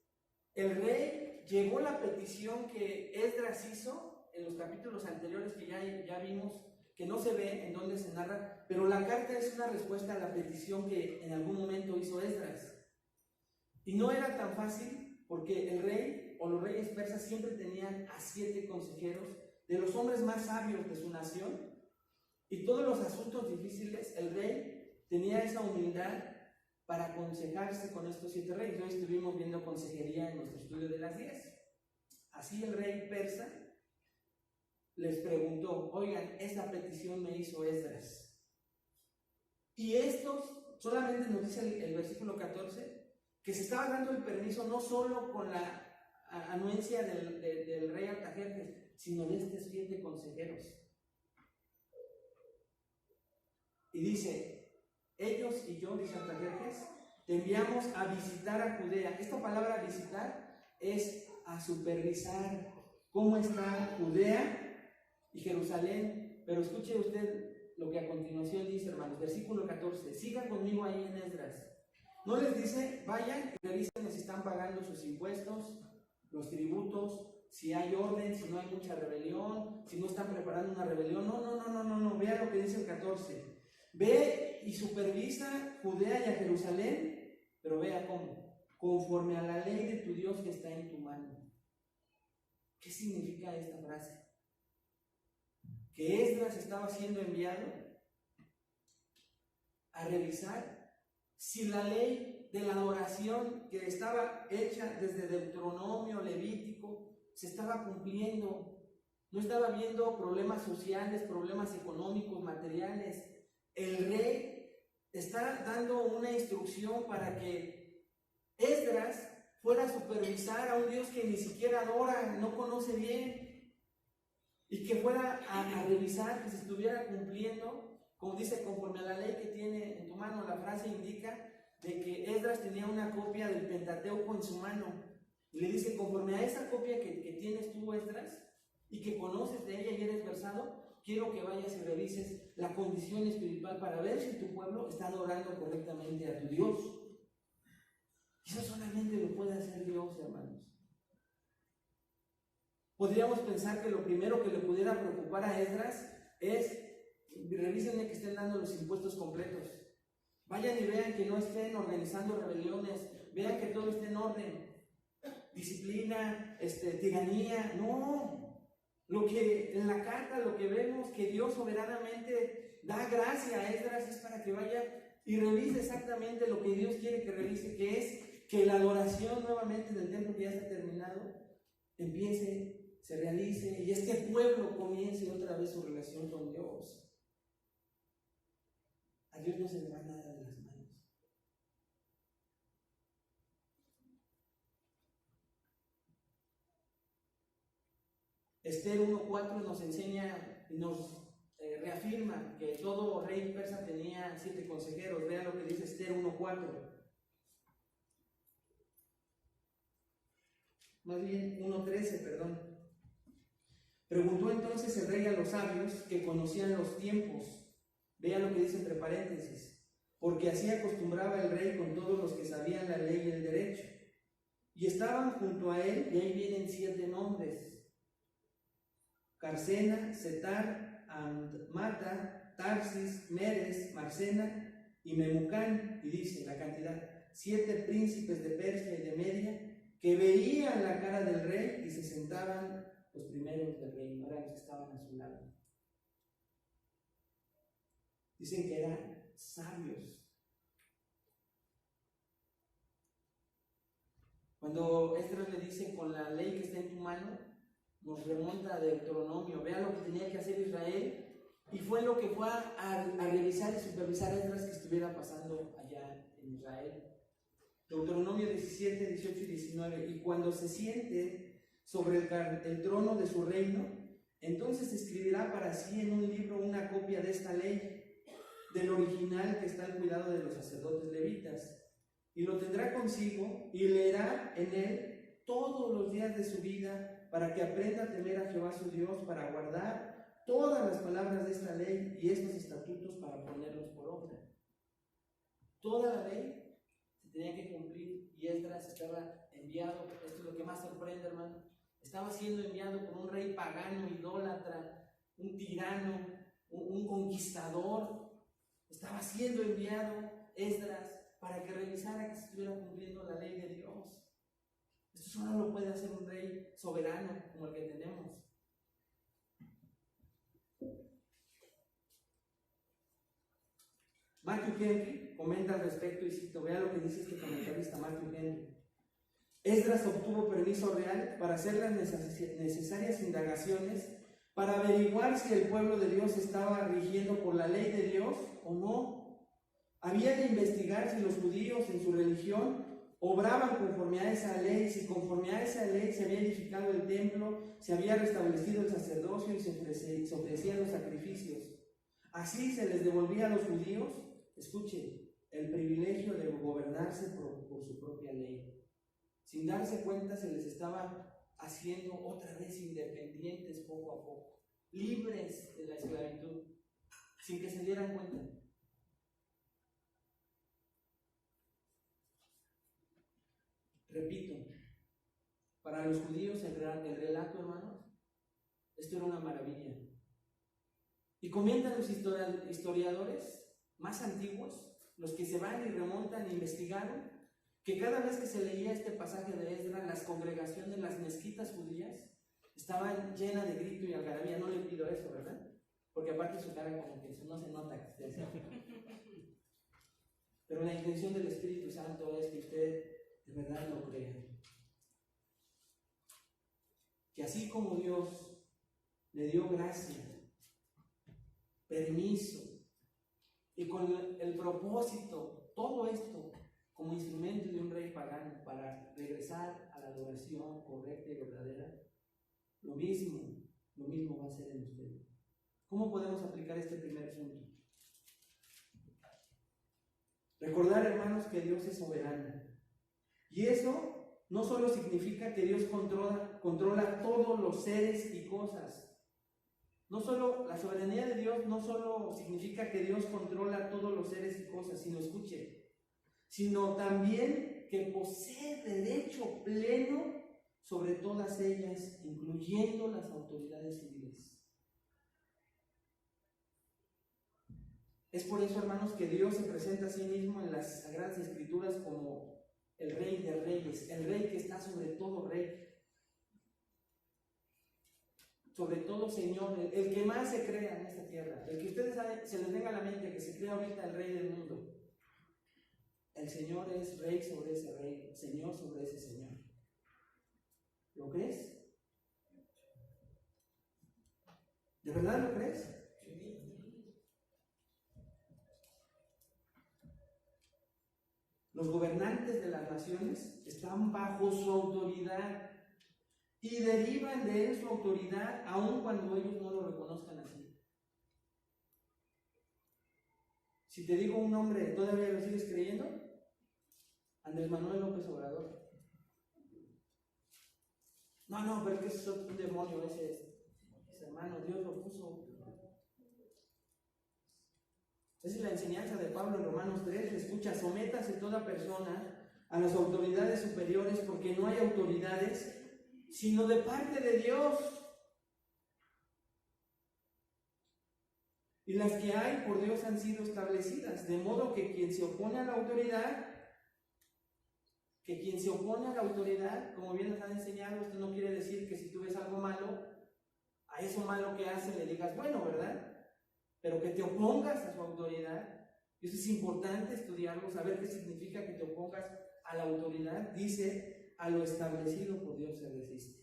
el rey llevó la petición que Esdras hizo en los capítulos anteriores que ya vimos, que no se ve en donde se narra, pero la carta es una respuesta a la petición que en algún momento hizo Esdras. Y no era tan fácil porque el rey o los reyes persas siempre tenían a 7 consejeros de los hombres más sabios de su nación. Y todos los asuntos difíciles, el rey tenía esa humildad para aconsejarse con estos 7 reyes. Hoy estuvimos viendo consejería en nuestro estudio de las 10. Así el rey persa les preguntó, oigan, esta petición me hizo Esdras. Y estos, solamente nos dice el versículo 14, que se estaba dando el permiso no solo con la anuencia del rey Artajerjes, sino de estos 7 consejeros. Y dice, ellos y yo, dice Artajerjes, te enviamos a visitar a Judea. Esta palabra visitar es a supervisar cómo está Judea y Jerusalén. Pero escuche usted lo que a continuación dice, hermanos, versículo 14, siga conmigo ahí en Esdras. No les dice, vayan y revisen si están pagando sus impuestos, los tributos, si hay orden, si no hay mucha rebelión, si no están preparando una rebelión. No, vea lo que dice el 14. Ve y supervisa Judea y a Jerusalén, pero vea cómo, conforme a la ley de tu Dios que está en tu mano. ¿Qué significa esta frase? Que Esdras estaba siendo enviado a revisar si la ley de la adoración que estaba hecha desde Deuteronomio, Levítico, se estaba cumpliendo. No estaba viendo problemas sociales, problemas económicos, materiales. El rey está dando una instrucción para que Esdras fuera a supervisar a un Dios que ni siquiera adora, no conoce bien, y que fuera a revisar que se estuviera cumpliendo, como dice, conforme a la ley que tiene en tu mano. La frase indica de que Esdras tenía una copia del Pentateuco en su mano, y le dice, conforme a esa copia que tienes tú, Esdras, y que conoces de ella y eres versado, quiero que vayas y revises la condición espiritual para ver si tu pueblo está adorando correctamente a tu Dios. Eso solamente lo puede hacer Dios, hermanos. Podríamos pensar que lo primero que le pudiera preocupar a Esdras es, revísenme que estén dando los impuestos completos. Vayan y vean que no estén organizando rebeliones, vean que todo esté en orden. Disciplina, tiranía, no. Lo que en la carta, lo que vemos que Dios soberanamente da gracia a Esdras es para que vaya y revise exactamente lo que Dios quiere que revise, que es que la adoración nuevamente del templo que ya está terminado empiece, se realice y este pueblo comience otra vez su relación con Dios. A Dios no se le va nada de las manos. Esther 1:4 nos enseña, nos reafirma que todo rey persa tenía 7 consejeros. Vean lo que dice Esther 1:4. Más bien 1:13, perdón. Preguntó entonces el rey a los sabios que conocían los tiempos. Vean lo que dice entre paréntesis. Porque así acostumbraba el rey con todos los que sabían la ley y el derecho. Y estaban junto a él, y ahí vienen 7 nombres: Carsena, Setar, Andmata, Tarsis, Meres, Marsena y Memucán. Y dice la cantidad: 7 príncipes de Persia y de Media que veían la cara del rey y se sentaban los primeros del reino, eran los que estaban a su lado. Dicen que eran sabios. Cuando Esdras le dice, con la ley que está en tu mano, nos remonta a Deuteronomio. Vea lo que tenía que hacer Israel, y fue lo que fue a revisar y supervisar Esdras que estuviera pasando allá en Israel. Deuteronomio 17, 18 y 19. Y cuando se siente sobre el trono de su reino, entonces escribirá para sí en un libro una copia de esta ley, del original que está al cuidado de los sacerdotes levitas, y lo tendrá consigo y leerá en él todos los días de su vida, para que aprenda a temer a Jehová su Dios, para guardar todas las palabras de esta ley y estos estatutos, para ponerlos por obra. Toda la ley se tenía que cumplir, y Esdras estaba enviado. Esto es lo que más sorprende, hermano. Estaba siendo enviado por un rey pagano, idólatra, un tirano, un conquistador. Estaba siendo enviado Esdras para que revisara que se estuviera cumpliendo la ley de Dios. Esto solo lo puede hacer un rey soberano como el que tenemos. Matthew Henry comenta al respecto, y cito, vea lo que dice este comentarista Matthew Henry. Esdras obtuvo permiso real para hacer las necesarias indagaciones para averiguar si el pueblo de Dios estaba rigiendo por la ley de Dios o no. Había de investigar si los judíos en su religión obraban conforme a esa ley, si conforme a esa ley se había edificado el templo, se había restablecido el sacerdocio y se ofrecían los sacrificios. Así se les devolvía a los judíos, escuchen, el privilegio de gobernarse por su propia ley. Sin darse cuenta, se les estaba haciendo otra vez independientes poco a poco, libres de la esclavitud, sin que se dieran cuenta. Repito, para los judíos el relato, hermanos, esto era una maravilla. Y comentan los historiadores más antiguos, los que se van y remontan e investigaron, que cada vez que se leía este pasaje de Esdras, las congregaciones, las mezquitas judías, estaban llenas de grito y algarabía. No le pido eso, ¿verdad? Porque aparte su cara como que no se nota que esté así. Pero la intención del Espíritu Santo es que usted de verdad lo crea. Que así como Dios le dio gracia, permiso, y con el propósito, todo esto como instrumento de un rey pagano para regresar a la adoración correcta y verdadera, lo mismo va a ser en usted. ¿Cómo podemos aplicar este primer punto? Recordar, hermanos, que Dios es soberano. Y eso no solo significa que Dios controla todos los seres y cosas. No solo la soberanía de Dios no solo significa que Dios controla todos los seres y cosas, sino también que posee derecho pleno sobre todas ellas, incluyendo las autoridades civiles. Es por eso, hermanos, que Dios se presenta a sí mismo en las Sagradas Escrituras como el Rey de Reyes, el Rey que está sobre todo Rey, sobre todo Señor, el que más se crea en esta tierra, el que ustedes se les venga a la mente, que se crea ahorita el Rey del mundo. El Señor es Rey sobre ese Rey, Señor sobre ese Señor. ¿Lo crees? ¿De verdad lo crees? Los gobernantes de las naciones están bajo su autoridad y derivan de él su autoridad aun cuando ellos no lo reconozcan así. Si te digo un nombre, ¿todavía lo sigues creyendo? Andrés Manuel López Obrador. No, pero es que es un demonio ese hermano, Dios lo puso. Esa es la enseñanza de Pablo en Romanos 3. Escucha, sométase toda persona a las autoridades superiores, porque no hay autoridades sino de parte de Dios. Y las que hay por Dios han sido establecidas, de modo que quien se opone a la autoridad, como bien les han enseñado, esto no quiere decir que si tú ves algo malo, a eso malo que hace le digas, bueno, ¿verdad? Pero que te opongas a su autoridad. Eso es importante estudiarlo, saber qué significa que te opongas a la autoridad. Dice, a lo establecido por Dios se resiste.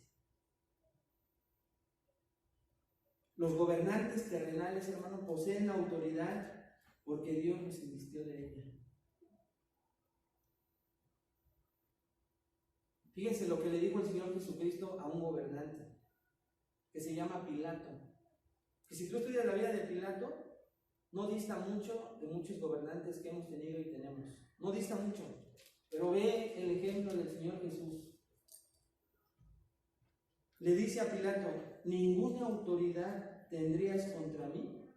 Los gobernantes terrenales, hermano, poseen la autoridad porque Dios nos invistió de ella. Fíjense lo que le dijo el Señor Jesucristo a un gobernante que se llama Pilato. Que si tú estudias la vida de Pilato, no dista mucho de muchos gobernantes que hemos tenido y tenemos. No dista mucho. Pero ve el ejemplo del Señor Jesús. Le dice a Pilato: ninguna autoridad tendrías contra mí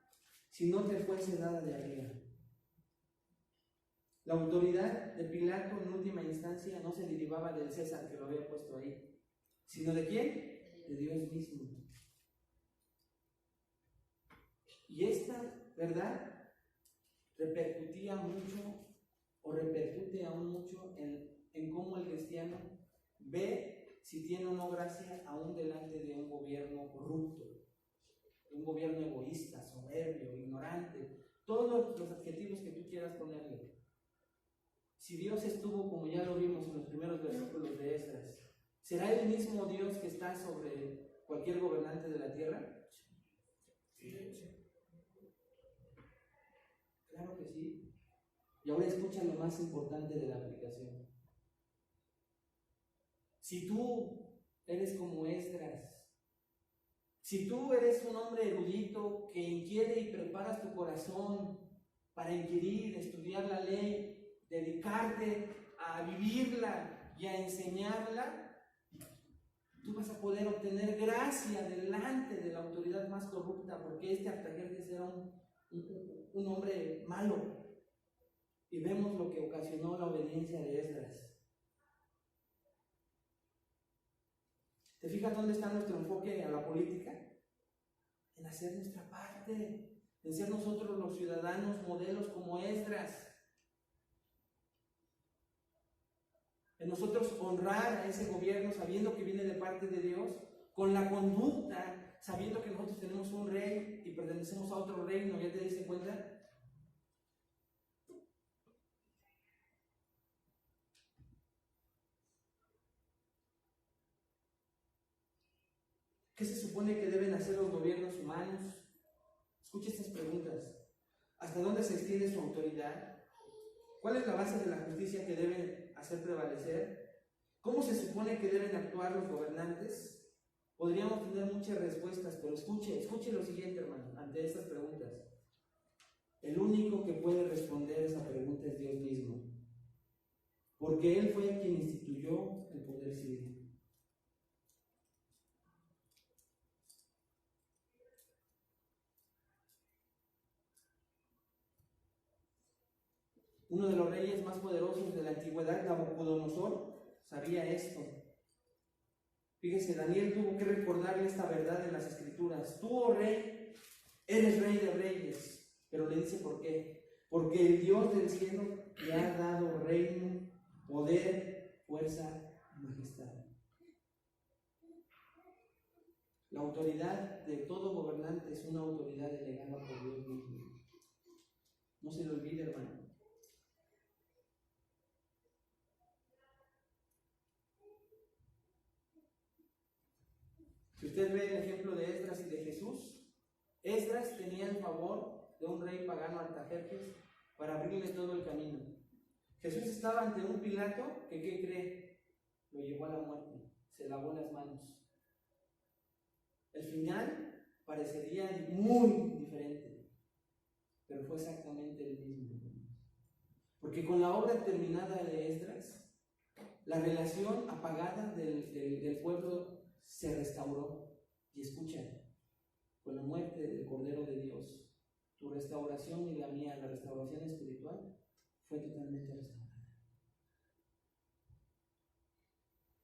si no te fuese dada de arriba. La autoridad de Pilato en última instancia no se derivaba del César que lo había puesto ahí, sino ¿de quién? De Dios mismo. Y esta verdad repercutía mucho, o repercute aún mucho en cómo el cristiano ve si tiene o no gracia aún delante de un gobierno corrupto, un gobierno egoísta, soberbio, ignorante, todos los adjetivos que tú quieras ponerle. Si Dios estuvo, como ya lo vimos en los primeros versículos de Esdras, ¿será el mismo Dios que está sobre cualquier gobernante de la tierra? Sí. Claro que sí. Y ahora escucha lo más importante de la aplicación. Si tú eres como Esdras, si tú eres un hombre erudito que inquiere y preparas tu corazón para inquirir, estudiar la ley, dedicarte a vivirla y a enseñarla, tú vas a poder obtener gracia delante de la autoridad más corrupta, porque Artajerjes era un hombre malo. Y vemos lo que ocasionó la obediencia de Esdras. ¿Te fijas dónde está nuestro enfoque a la política? En hacer nuestra parte, en ser nosotros los ciudadanos modelos como Esdras. En nosotros honrar a ese gobierno sabiendo que viene de parte de Dios, con la conducta, sabiendo que nosotros tenemos un rey y pertenecemos a otro reino. ¿Ya te diste cuenta? ¿Qué se supone que deben hacer los gobiernos humanos? Escucha estas preguntas. ¿Hasta dónde se extiende su autoridad? ¿Cuál es la base de la justicia que deben hacer prevalecer? ¿Cómo se supone que deben actuar los gobernantes? Podríamos tener muchas respuestas, pero escuche lo siguiente, hermano, ante estas preguntas. El único que puede responder esa pregunta es Dios mismo, porque Él fue quien instituyó el poder civil. Uno de los reyes más poderosos de la antigüedad, Nabucodonosor, sabía esto. Fíjese, Daniel tuvo que recordarle esta verdad en las Escrituras. Tú, oh rey, eres rey de reyes. Pero le dice por qué. Porque el Dios del cielo le ha dado reino, poder, fuerza y majestad. La autoridad de todo gobernante es una autoridad delegada por Dios mismo. No se lo olvide, hermano. Si usted ve el ejemplo de Esdras y de Jesús, Esdras tenía el favor de un rey pagano, Artajerjes, para abrirle todo el camino. Jesús estaba ante un Pilato que, ¿qué cree? Lo llevó a la muerte, se lavó las manos. El final parecería muy diferente, pero fue exactamente el mismo. Porque con la obra terminada de Esdras, la relación apagada del pueblo se restauró. Y escucha, con la muerte del Cordero de Dios, tu restauración y la mía, la restauración espiritual, fue totalmente restaurada.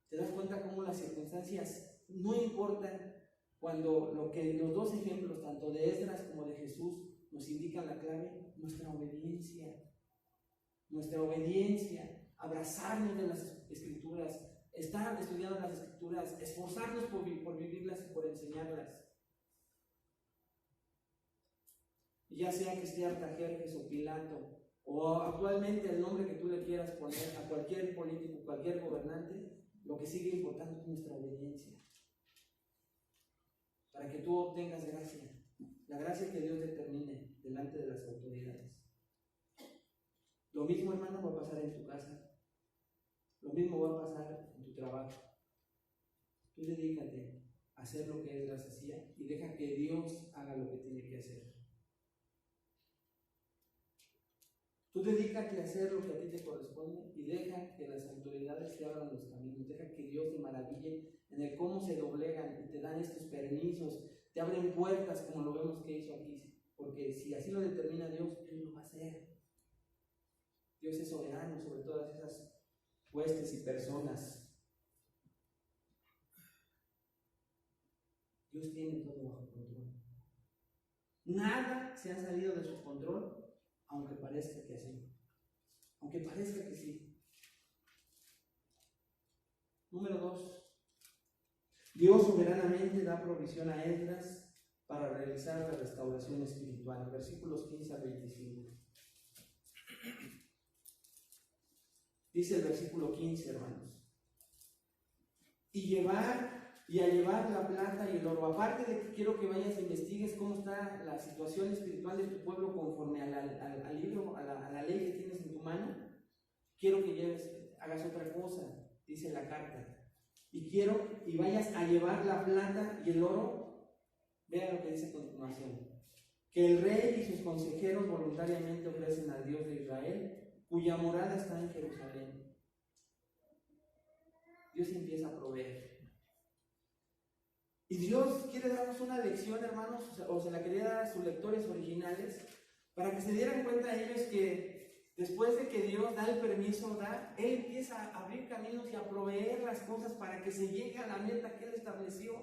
¿Te das cuenta cómo las circunstancias no importan cuando lo que los dos ejemplos, tanto de Esdras como de Jesús, nos indican la clave? Nuestra obediencia, abrazarnos de las Escrituras, estar estudiando las Escrituras, esforzarnos por vivirlas y por enseñarlas. Ya sea que esté Artajerjes o Pilato, o actualmente el nombre que tú le quieras poner a cualquier político, cualquier gobernante, lo que sigue importando es nuestra obediencia. para que tú obtengas gracia, la gracia que Dios determine delante de las autoridades. Lo mismo, hermano, va a pasar en tu casa, lo mismo va a pasar en tu trabajo. Tú dedícate a hacer lo que Esdras hacía y deja que Dios haga lo que tiene que hacer. Tú dedícate a hacer lo que a ti te corresponde y deja que las autoridades te abran los caminos, deja que Dios te maraville en el cómo se doblegan y te dan estos permisos, te abren puertas como lo vemos que hizo aquí, porque si así lo determina Dios, Él lo va a hacer. Dios es soberano sobre todas esas huestes y personas. Dios tiene todo bajo control. Nada se ha salido de su control, aunque parezca que sí. Aunque parezca que sí. Número 2. Dios soberanamente da provisión a Esdras para realizar la restauración espiritual. Versículos 15 al 25. Dice el versículo 15, hermanos. Y a llevar la plata y el oro. Aparte de que quiero que vayas e investigues cómo está la situación espiritual de tu pueblo conforme al libro, a la ley que tienes en tu mano, quiero que hagas otra cosa, dice la carta. Y vayas a llevar la plata y el oro. Vean lo que dice a continuación. Que el rey y sus consejeros voluntariamente ofrecen al Dios de Israel, cuya morada está en Jerusalén. Dios empieza a proveer. Y Dios quiere darnos una lección, hermanos, o se la quería dar a sus lectores originales, para que se dieran cuenta ellos que después de que Dios da el permiso, Él empieza a abrir caminos y a proveer las cosas para que se llegue a la meta que Él estableció.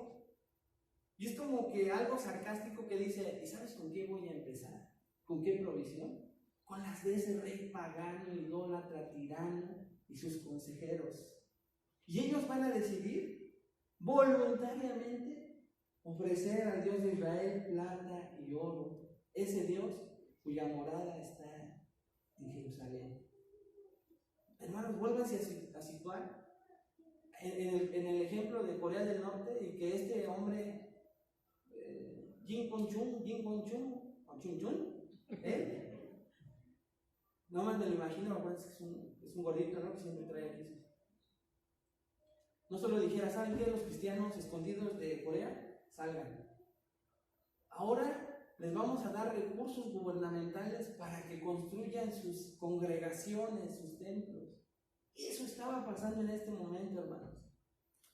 Y es como que algo sarcástico que dice, ¿y sabes con qué voy a empezar? ¿Con qué provisión? Con las de ese rey pagano, idólatra, tirano y sus consejeros. Y ellos van a decidir voluntariamente ofrecer al Dios de Israel plata y oro, ese Dios cuya morada está en Jerusalén. Hermanos, vuélvanse a situar en el ejemplo de Corea del Norte y que este hombre Jin Kong-chun, no más me lo imagino, es un gordito, ¿no? Que siempre trae aquí. No solo dijera, ¿saben qué? Los cristianos escondidos de Corea, salgan. Ahora les vamos a dar recursos gubernamentales para que construyan sus congregaciones, sus templos. Y eso estaba pasando en este momento, hermanos.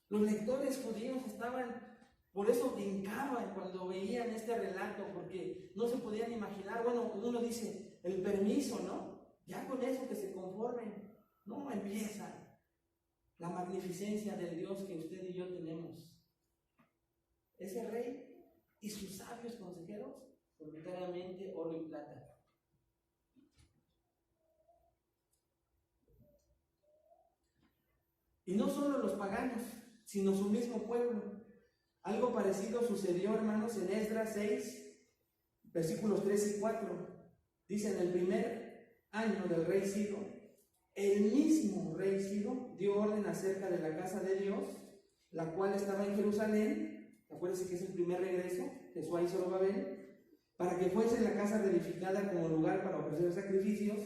Los lectores judíos estaban, por eso brincaban cuando veían este relato, porque no se podían imaginar. Bueno, uno dice, el permiso, ¿no? Ya con eso que se conformen. No, empieza la magnificencia del Dios que usted y yo tenemos. Ese rey y sus sabios consejeros, voluntariamente oro y plata. Y no solo los paganos, sino su mismo pueblo. Algo parecido sucedió, hermanos, en Esdras 6, versículos 3 y 4. Dice, en el primer año del rey Ciro, el mismo rey Ciro dio orden acerca de la casa de Dios, la cual estaba en Jerusalén. Acuérdense que es el primer regreso de Josué y Zorobabel, para que fuese la casa reedificada como lugar para ofrecer sacrificios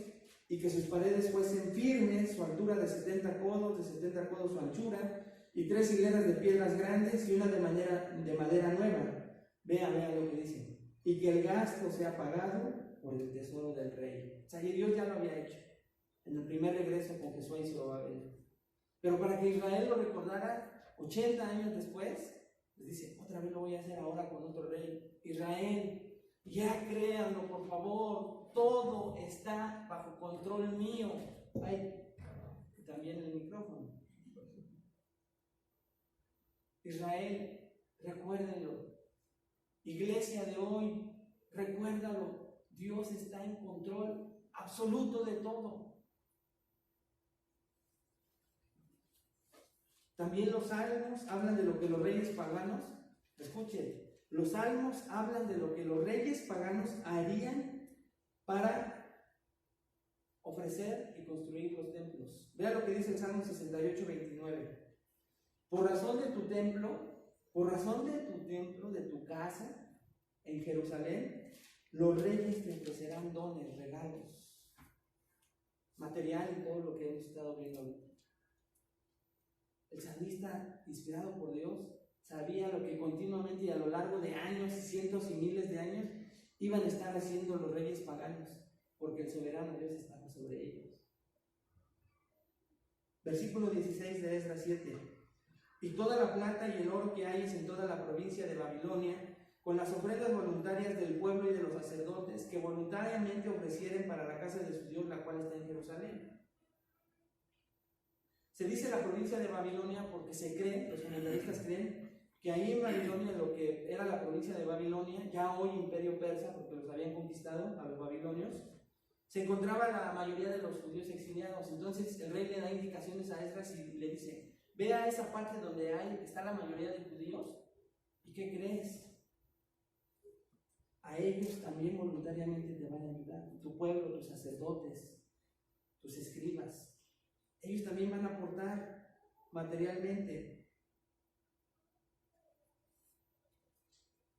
y que sus paredes fuesen firmes, su altura de 70 codos su anchura, y 3 hileras de piedras grandes y una de madera nueva. Vea lo que dice. Y que el gasto sea pagado por el tesoro del rey. O sea, y Dios ya lo había hecho en el primer regreso con Josué y Zorobabel. Pero para que Israel lo recordara 80 años después, les dice, otra vez lo voy a hacer ahora con otro rey. Israel, ya créanlo, por favor, todo está bajo control mío. Ay, también el micrófono. Israel, recuérdenlo. Iglesia de hoy, recuérdalo. Dios está en control absoluto de todo. También los salmos hablan de lo que los reyes paganos, escuchen, los salmos hablan de lo que los reyes paganos harían para ofrecer y construir los templos. Vea lo que dice el Salmo 68, 29. Por razón de tu templo, por razón de tu templo, de tu casa en Jerusalén, los reyes te ofrecerán dones, regalos, material y todo lo que hemos estado viendo ahorita. El salmista, inspirado por Dios, sabía lo que continuamente y a lo largo de años, cientos y miles de años, iban a estar haciendo los reyes paganos, porque el soberano Dios estaba sobre ellos. Versículo 16 de Esdras 7. Y toda la plata y el oro que hay en toda la provincia de Babilonia, con las ofrendas voluntarias del pueblo y de los sacerdotes, que voluntariamente ofrecieren para la casa de su Dios, la cual está en Jerusalén. Se dice la provincia de Babilonia porque se cree, los comentaristas creen, que ahí en Babilonia, lo que era la provincia de Babilonia, ya hoy imperio persa, porque los habían conquistado a los babilonios, se encontraba la mayoría de los judíos exiliados. Entonces el rey le da indicaciones a Esdras y le dice: ve a esa parte donde está la mayoría de judíos, ¿y qué crees? A ellos también voluntariamente te van a ayudar, tu pueblo, tus sacerdotes, tus escribas. Ellos también van a aportar materialmente.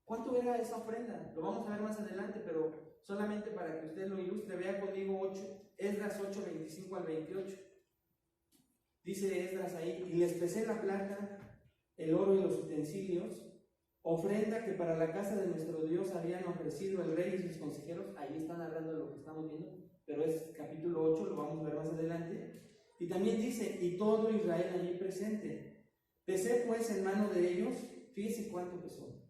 ¿Cuánto era esa ofrenda? Lo vamos a ver más adelante, pero solamente para que usted lo ilustre, vea conmigo Esdras 8, 25 al 28. Dice Esdras ahí: y les pesé la plata, el oro y los utensilios, ofrenda que para la casa de nuestro Dios habían ofrecido el rey y sus consejeros. Ahí está narrando lo que estamos viendo, pero es capítulo 8, lo vamos a ver más adelante. Y también dice: y todo Israel allí presente. Pesé pues en mano de ellos, fíjese cuánto pesó: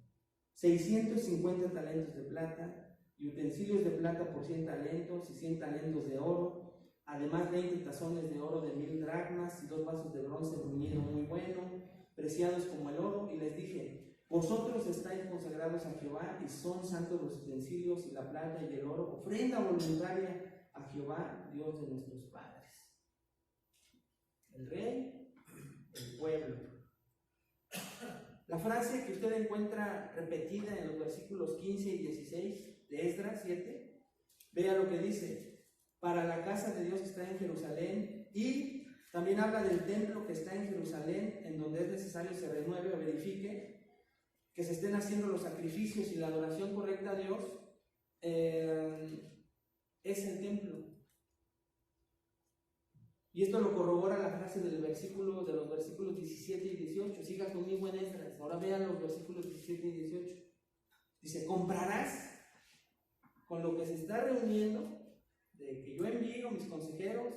650 talentos de plata, y utensilios de plata por 100 talentos, y 100 talentos de oro, además 20 tazones de oro de 1000 dracmas, y 2 vasos de bronce bruñido muy bueno, preciados como el oro. Y les dije: vosotros estáis consagrados a Jehová, y son santos los utensilios y la plata y el oro, ofrenda voluntaria a Jehová, Dios de nuestros padres. El rey, el pueblo. La frase que usted encuentra repetida en los versículos 15 y 16 de Esdras 7, vea lo que dice: para la casa de Dios que está en Jerusalén. Y también habla del templo que está en Jerusalén, en donde es necesario se renueve o verifique que se estén haciendo los sacrificios y la adoración correcta a Dios. Es el templo. Y esto lo corrobora la frase de los versículos 17 y 18. Siga conmigo en Esdras. Ahora vean los versículos 17 y 18. Dice: comprarás con lo que se está reuniendo, de que yo envío mis consejeros,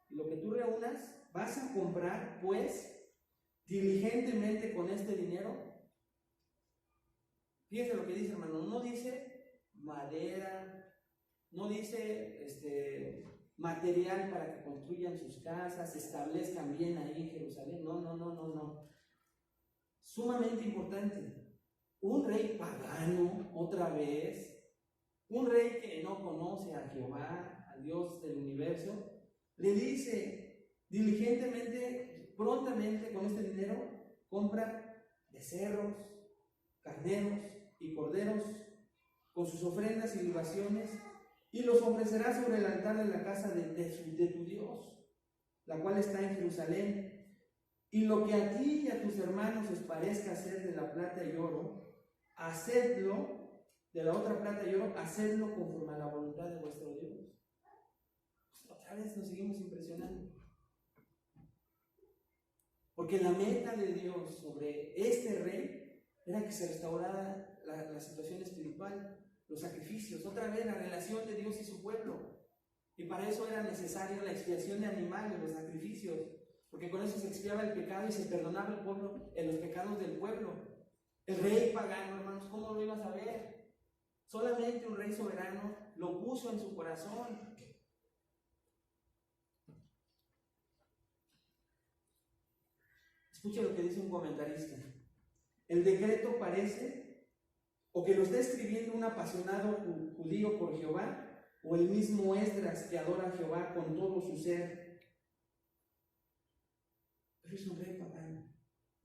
y lo que tú reúnas, vas a comprar pues diligentemente con este dinero. Fíjense lo que dice, hermano. No dice madera, no dice material para que construyan sus casas, se establezcan bien ahí en Jerusalén. No. Sumamente importante. Un rey pagano, otra vez, un rey que no conoce a Jehová, al Dios del universo, le dice diligentemente, prontamente, con este dinero, compra becerros, carneros y corderos, con sus ofrendas y libaciones, y los ofrecerás sobre el altar de la casa de tu Dios, la cual está en Jerusalén. Y lo que a ti y a tus hermanos os parezca hacer de la plata y oro, hacedlo, de la otra plata y oro, hacedlo conforme a la voluntad de vuestro Dios. Pues otra vez nos seguimos impresionando. Porque la meta de Dios sobre este rey era que se restaurara la situación espiritual, los sacrificios, otra vez la relación de Dios y su pueblo. Y para eso era necesaria la expiación de animales, los sacrificios, porque con eso se expiaba el pecado y se perdonaba el pueblo, los pecados del pueblo. El rey pagano, hermanos, ¿cómo lo ibas a ver? Solamente un rey soberano lo puso en su corazón. Escuche lo que dice un comentarista. El decreto parece o que lo está escribiendo un apasionado judío por Jehová, o el mismo Esdras que adora a Jehová con todo su ser. Pero es un rey pagano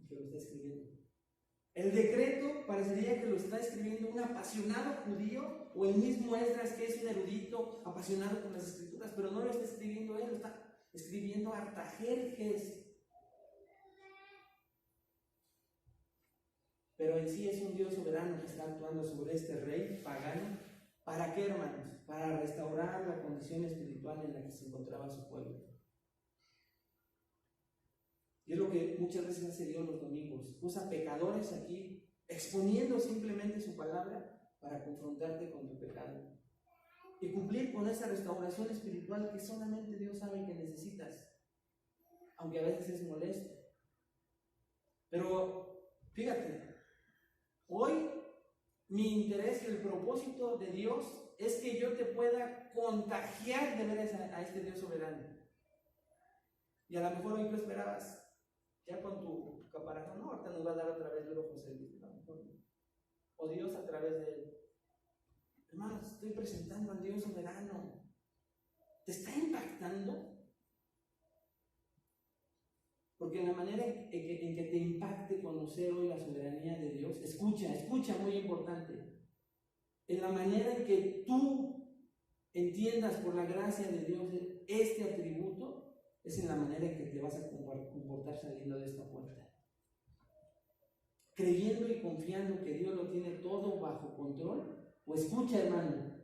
que lo está escribiendo. El decreto parecería que lo está escribiendo un apasionado judío, o el mismo Esdras que es un erudito apasionado por las escrituras, pero no lo está escribiendo él, lo está escribiendo Artajerjes. pero en sí es un Dios soberano que está actuando sobre este rey pagano. ¿Para qué, hermanos? Para restaurar la condición espiritual en la que se encontraba su pueblo. Y es lo que muchas veces hace Dios los domingos. Usa pecadores aquí, exponiendo simplemente su palabra para confrontarte con tu pecado. Y cumplir con esa restauración espiritual que solamente Dios sabe que necesitas, aunque a veces es molesto. Pero fíjate, hoy mi interés y el propósito de Dios es que yo te pueda contagiar de ver a este Dios soberano. Y a lo mejor hoy tú esperabas, ya con tu caparazón, no, ahorita nos va a dar otra vez duro José Luis, a lo mejor no. O Dios a través de él. Hermanos, estoy presentando al Dios soberano. ¿Te está impactando? Porque en la manera en que te impacte conocer hoy la soberanía de Dios, escucha, muy importante. En la manera en que tú entiendas por la gracia de Dios este atributo, es en la manera en que te vas a comportar saliendo de esta puerta. Creyendo y confiando que Dios lo tiene todo bajo control. O escucha, hermano,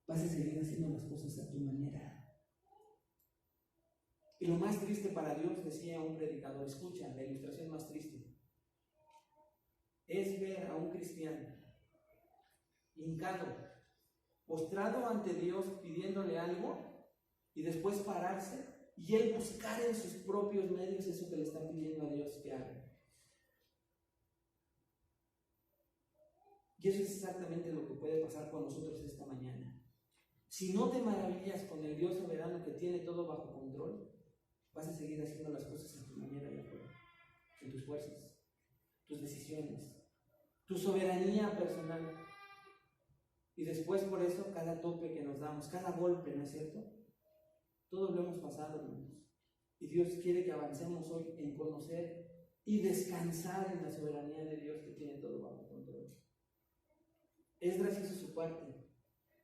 vas a seguir haciendo las cosas a tu manera. Y lo más triste para Dios, decía un predicador, escucha, la ilustración más triste, es ver a un cristiano hincado, postrado ante Dios pidiéndole algo y después pararse y él buscar en sus propios medios eso que le está pidiendo a Dios que haga. Y eso es exactamente lo que puede pasar con nosotros esta mañana. Si no te maravillas con el Dios soberano que tiene todo bajo control, vas a seguir haciendo las cosas a tu manera y afuera, en tus fuerzas, tus decisiones, tu soberanía personal. Y después por eso cada tope que nos damos, cada golpe, ¿no es cierto? Todos lo hemos pasado, hermanos. Y Dios quiere que avancemos hoy en conocer y descansar en la soberanía de Dios que tiene todo bajo control. Esdras hizo su parte,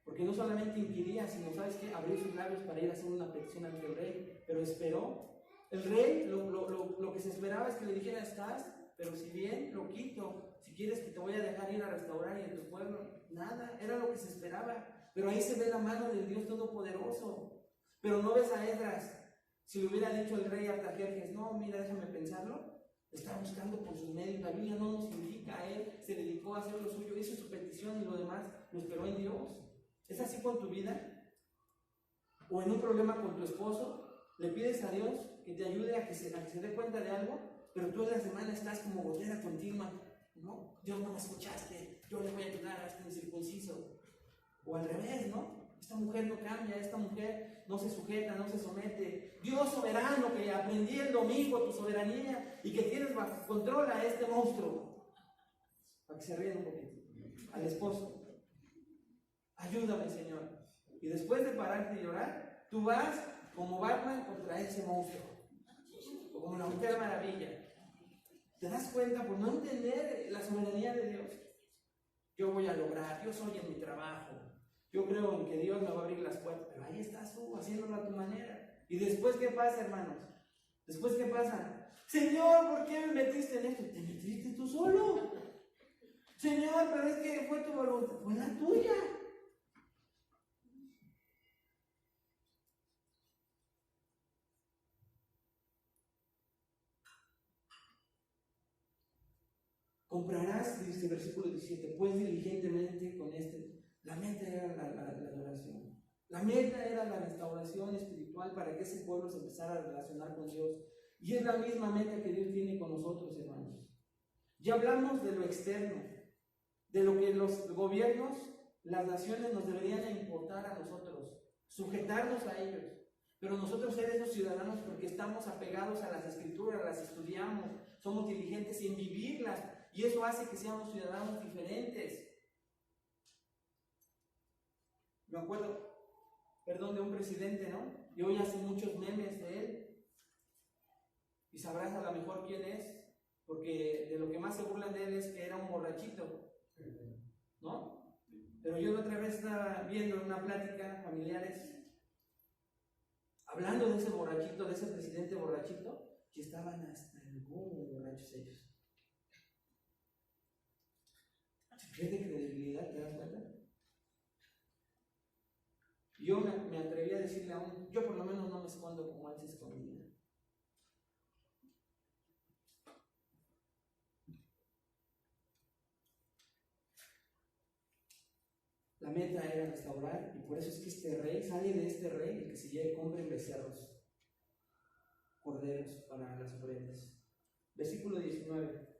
porque no solamente inquiría, sino, ¿sabes qué? Abrió sus labios para ir a hacer una petición ante el rey, pero esperó. El rey, lo que se esperaba es que le dijera, estás, pero si bien lo quito, si quieres que te voy a dejar ir a restaurar y en tu pueblo, nada, era lo que se esperaba. Pero ahí se ve la mano del Dios Todopoderoso. Pero no ves a Esdras. Si le hubiera dicho el rey Artajerjes, no, mira, déjame pensarlo, está buscando por sus medios. La Biblia no nos indica, a él se dedicó a hacer lo suyo, hizo su petición y lo demás lo esperó en Dios. ¿Es así con tu vida? ¿O en un problema con tu esposo? Le pides a Dios que te ayude a que se dé cuenta de algo, pero tú en la semana estás como gotera continua. No, Dios no me escuchaste, yo le voy a ayudar a este incircunciso. O al revés, ¿no? Esta mujer no cambia, esta mujer no se sujeta, no se somete. Dios soberano, que aprendí el domingo tu soberanía y que tienes bajo control a este monstruo. Para que se ríen un poquito. Al esposo. Ayúdame, Señor. Y después de pararte y llorar, tú vas como Batman contra ese monstruo. O como la Mujer Maravilla. ¿Te das cuenta por no entender la soberanía de Dios? Yo voy a lograr, yo soy en mi trabajo. Yo creo en que Dios me va a abrir las puertas, pero ahí estás tú, haciéndolo a tu manera. ¿Y después qué pasa, hermanos? ¿Después qué pasa? Señor, ¿por qué me metiste en esto? Te metiste tú solo. Señor, pero es que fue tu voluntad, fue la tuya. Comprarás, dice el versículo 17, pues diligentemente con la meta era la adoración. La meta era la restauración espiritual para que ese pueblo se empezara a relacionar con Dios. Y es la misma meta que Dios tiene con nosotros, hermanos. Ya hablamos de lo externo, de lo que los gobiernos, las naciones nos deberían importar a nosotros, sujetarnos a ellos. Pero nosotros ser esos ciudadanos porque estamos apegados a las escrituras, las estudiamos, somos diligentes en vivirlas. Y eso hace que seamos ciudadanos diferentes. Me acuerdo, de un presidente, ¿no? Y hoy hacen muchos memes de él. Y sabrás a lo mejor quién es, porque de lo que más se burlan de él es que era un borrachito, ¿no? Pero yo la otra vez estaba viendo en una plática familiares, hablando de ese borrachito, de ese presidente borrachito, que estaban hasta el gorro de borrachos ellos. Pierde credibilidad, ¿te das cuenta? Yo me atreví a decirle aún, yo por lo menos no me escondo como antes escondía. La meta era restaurar, y por eso es que este rey, sale de este rey el que se lleve, compren becerros, corderos para las ofrendas. Versículo 19.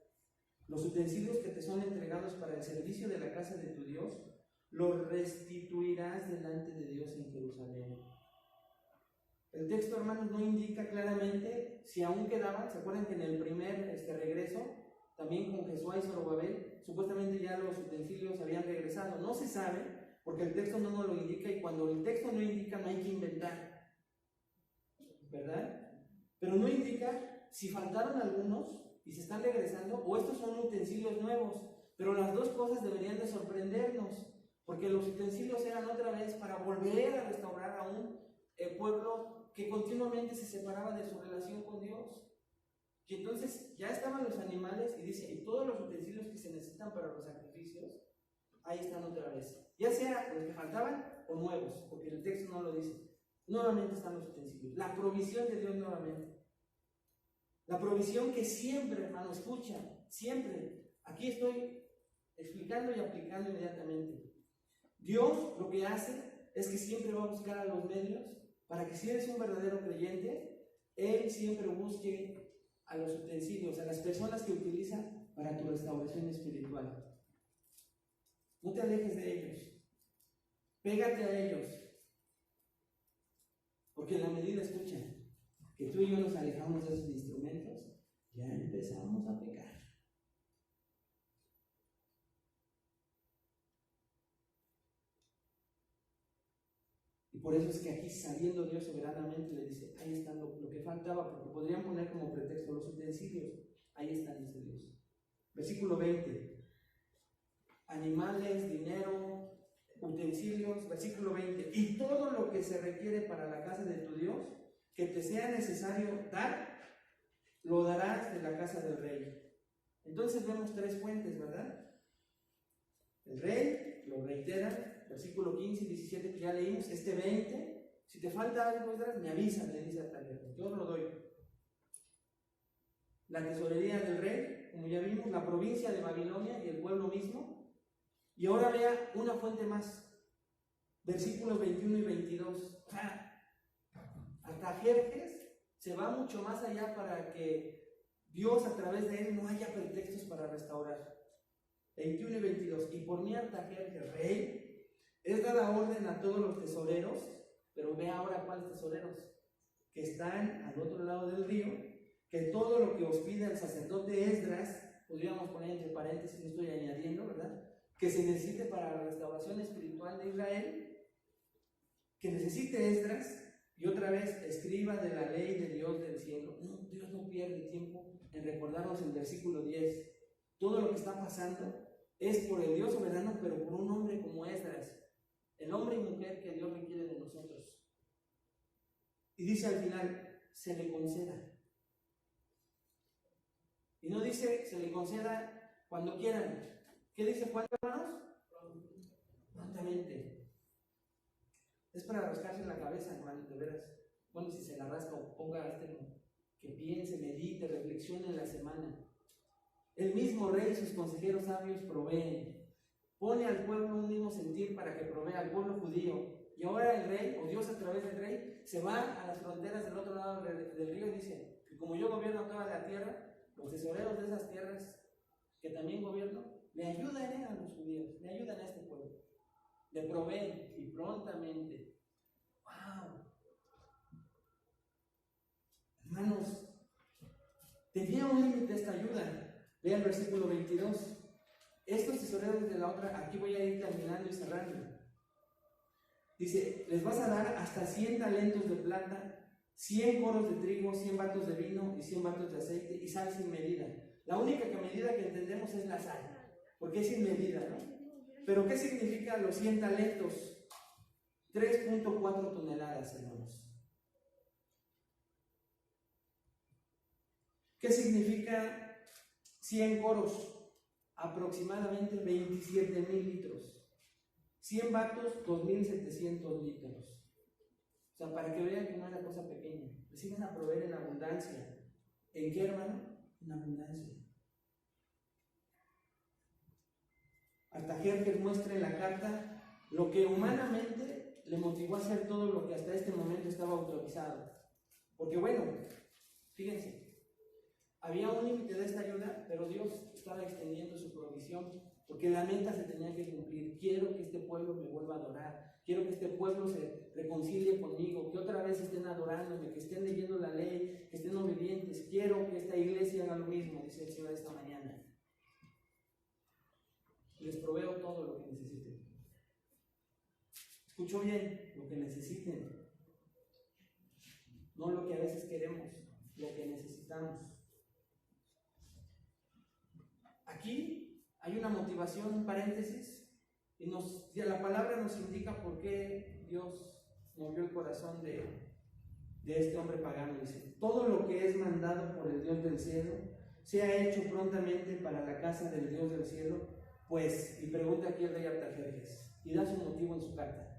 Los utensilios que te son entregados para el servicio de la casa de tu Dios, los restituirás delante de Dios en Jerusalén. El texto, hermanos, no indica claramente si aún quedaban. ¿Se acuerdan que en el primer regreso, también con Jesuá y Zorobabel, supuestamente ya los utensilios habían regresado? No se sabe, porque el texto no nos lo indica, y cuando el texto no indica, no hay que inventar, ¿verdad? Pero no indica si faltaron algunos y se están regresando, o estos son utensilios nuevos. Pero las dos cosas deberían de sorprendernos, porque los utensilios eran otra vez para volver a restaurar a un pueblo que continuamente se separaba de su relación con Dios. Y entonces ya estaban los animales, y dice, y todos los utensilios que se necesitan para los sacrificios, ahí están otra vez. Ya sea los que faltaban o nuevos, porque el texto no lo dice. Nuevamente están los utensilios. La provisión de Dios nuevamente. La provisión que siempre, hermano, escucha, siempre. Aquí estoy explicando y aplicando inmediatamente. Dios lo que hace es que siempre va a buscar a los medios para que, si eres un verdadero creyente, Él siempre busque a los utensilios, a las personas que utilizan para tu restauración espiritual. No te alejes de ellos. Pégate a ellos. Porque en la medida, escucha, que tú y yo nos alejamos de esos instrumentos, ya empezamos a pecar. Y por eso es que aquí, sabiendo Dios soberanamente, le dice, ahí está lo que faltaba, porque podrían poner como pretexto los utensilios. Ahí están, dice Dios. Versículo 20. Animales, dinero, utensilios. Versículo 20. Y todo lo que se requiere para la casa de tu Dios, que te sea necesario dar, lo darás de la casa del rey. Entonces vemos tres fuentes, ¿verdad? El rey lo reitera, versículo 15 y 17 que ya leímos. Este 20, si te falta algo, me avisa, le dice a Talía, yo lo doy. La tesorería del rey, como ya vimos, la provincia de Babilonia y el pueblo mismo. Y ahora vea una fuente más, versículos 21 y 22. O sea, Artajerjes se va mucho más allá para que Dios, a través de él, no haya pretextos para restaurar. 21 y 22. Y por mí, Artajerjes, rey, es dada orden a todos los tesoreros, pero ve ahora cuáles tesoreros, que están al otro lado del río, que todo lo que os pida el sacerdote Esdras, podríamos poner entre paréntesis, no estoy añadiendo, ¿verdad?, que se necesite para la restauración espiritual de Israel, que necesite Esdras. Y otra vez, escriba de la ley de Dios del cielo. No, Dios no pierde tiempo en recordarnos el versículo 10. Todo lo que está pasando es por el Dios soberano, pero por un hombre como Esdras, el hombre y mujer que Dios requiere de nosotros. Y dice al final, se le conceda. Y no dice, se le conceda cuando quieran. ¿Qué dice Juan, hermanos? Prontamente. Es para rascarse en la cabeza, hermano, de veras. Bueno, si se la rasca, o ponga que piense, medite, reflexione en la semana. El mismo rey y sus consejeros sabios proveen. Pone al pueblo un mismo sentir para que provea al pueblo judío. Y ahora el rey, o Dios a través del rey, se va a las fronteras del otro lado del río y dice que como yo gobierno toda la tierra, los tesoreros de esas tierras que también gobierno, le ayudan a los judíos, le ayudan a este pueblo. Le proveen y prontamente. ¡Wow! Hermanos, tenía un límite esta ayuda. Vean el versículo 22. Estos tesoreros de la otra, aquí voy a ir terminando y cerrando. Dice, les vas a dar hasta 100 talentos de plata, 100 coros de trigo, 100 batos de vino y 100 batos de aceite y sal sin medida. La única medida que entendemos es la sal, porque es sin medida, ¿no? Pero ¿qué significa los 100 talentos? 3.4 toneladas, hermanos. ¿Qué significa 100 coros? aproximadamente 27,000 litros. 100 vatos, 2,700 litros. O sea, para que vean que no es una cosa pequeña. Les iban a proveer en abundancia. ¿En qué, hermano? En abundancia. Artajerjes muestra en la carta lo que humanamente le motivó a hacer todo lo que hasta este momento estaba autorizado. Porque bueno, fíjense, había un límite de esta ayuda, pero Dios estaba extendiendo su provisión, porque la meta se tenía que cumplir. Quiero que este pueblo me vuelva a adorar, quiero que este pueblo se reconcilie conmigo, que otra vez estén adorándome, que estén leyendo la ley, que estén obedientes. Quiero que esta iglesia haga lo mismo, dice el Señor esta mañana. Les proveo todo lo que necesiten. Escucho bien, lo que necesiten, no lo que a veces queremos, lo que necesitamos. Aquí hay una motivación, un paréntesis, y la palabra nos indica por qué Dios movió el corazón de este hombre pagano. Dice: todo lo que es mandado por el Dios del cielo sea hecho prontamente para la casa del Dios del cielo, pues, y pregunta aquí el rey Artajerjes, y da su motivo en su carta.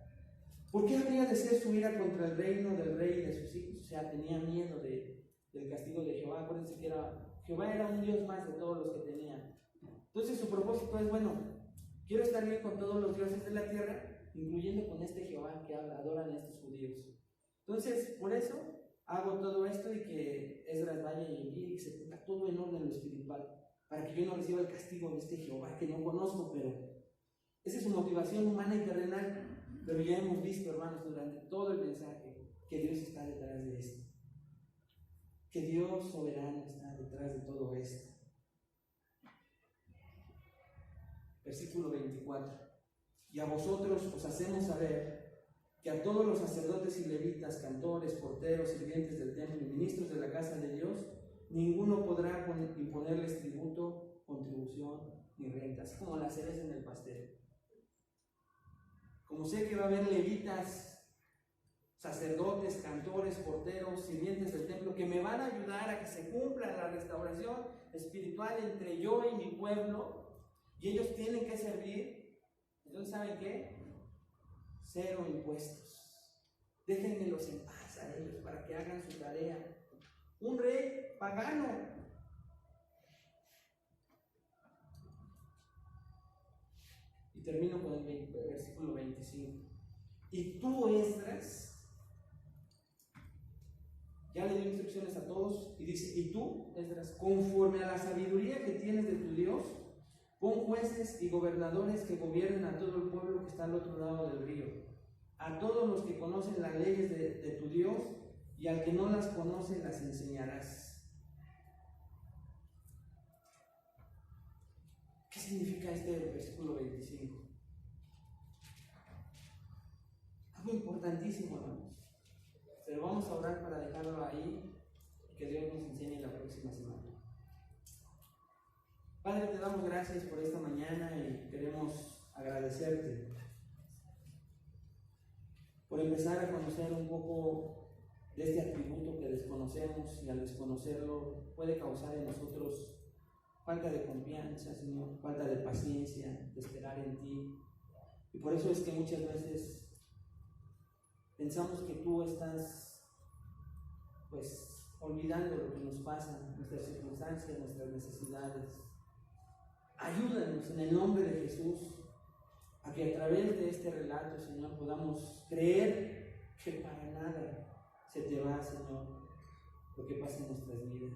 ¿Por qué habría de ser su ira contra el reino del rey y de sus hijos? O sea, tenía miedo del castigo de Jehová. Acuérdense que Jehová era un Dios más de todos los que tenía. Entonces su propósito es, bueno, quiero estar bien con todos los dioses de la tierra, incluyendo con este Jehová que adoran a estos judíos. Entonces, por eso hago todo esto, y que Esdras vaya y envíe y se ponga todo en orden lo espiritual, para que yo no reciba el castigo de este Jehová que no conozco. Pero esa es su motivación humana y terrenal. Pero ya hemos visto, hermanos, durante todo el mensaje, que Dios está detrás de esto, que Dios soberano está detrás de todo esto. Versículo 24: y a vosotros os hacemos saber que a todos los sacerdotes y levitas, cantores, porteros, sirvientes del templo y ministros de la casa de Dios, ninguno podrá imponerles tributo, contribución ni renta, así como la cereza en el pastel. Como sé que va a haber levitas, sacerdotes, cantores, porteros, sirvientes del templo, que me van a ayudar a que se cumpla la restauración espiritual entre yo y mi pueblo, y ellos tienen que servir, entonces, ¿saben qué? 0 impuestos. Déjenmelos en paz a ellos para que hagan su tarea. Un rey pagano. Y termino con el versículo 25. Y tú, Esdras, ya le dio instrucciones a todos, y dice: y tú, Esdras, conforme a la sabiduría que tienes de tu Dios, pon jueces y gobernadores que gobiernen a todo el pueblo que está al otro lado del río, a todos los que conocen las leyes de tu Dios, y al que no las conoce las enseñarás. ¿Qué significa este versículo 25? Algo importantísimo, hermanos. Pero vamos a orar para dejarlo ahí y que Dios nos enseñe la próxima semana. Padre, te damos gracias por esta mañana y queremos agradecerte por empezar a conocer un poco de este atributo que desconocemos, y al desconocerlo puede causar en nosotros falta de confianza, Señor, falta de paciencia, de esperar en ti. Y por eso es que muchas veces pensamos que tú estás, pues, olvidando lo que nos pasa, nuestras circunstancias, nuestras necesidades. Ayúdanos en el nombre de Jesús a que a través de este relato, Señor, podamos creer que para nada se te va, Señor, lo que pasa en nuestras vidas,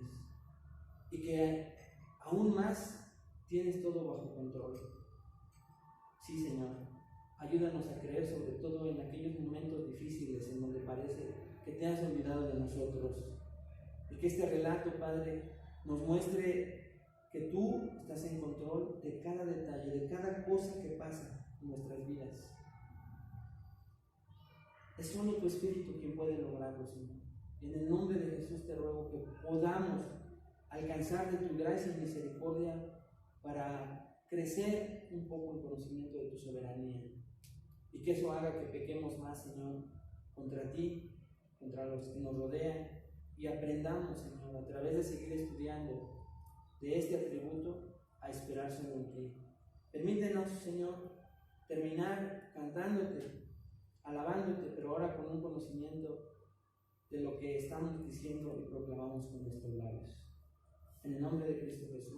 y que aún más tienes todo bajo control. Sí, Señor, ayúdanos a creer, sobre todo en aquellos momentos difíciles en donde parece que te has olvidado de nosotros, y que este relato, Padre, nos muestre que tú estás en control de cada detalle, de cada cosa que pasa en nuestras vidas. Es solo tu Espíritu quien puede lograrlo, Señor. En el nombre de Jesús te ruego que podamos alcanzar de tu gracia y misericordia para crecer un poco en conocimiento de tu soberanía, y que eso haga que pequemos más, Señor, contra ti, contra los que nos rodean, y aprendamos, Señor, a través de seguir estudiando de este atributo, a esperar solo en ti. Permítenos, Señor, terminar cantándote, alabándote, pero ahora con un conocimiento de lo que estamos diciendo y proclamamos con nuestros labios. En el nombre de Cristo Jesús.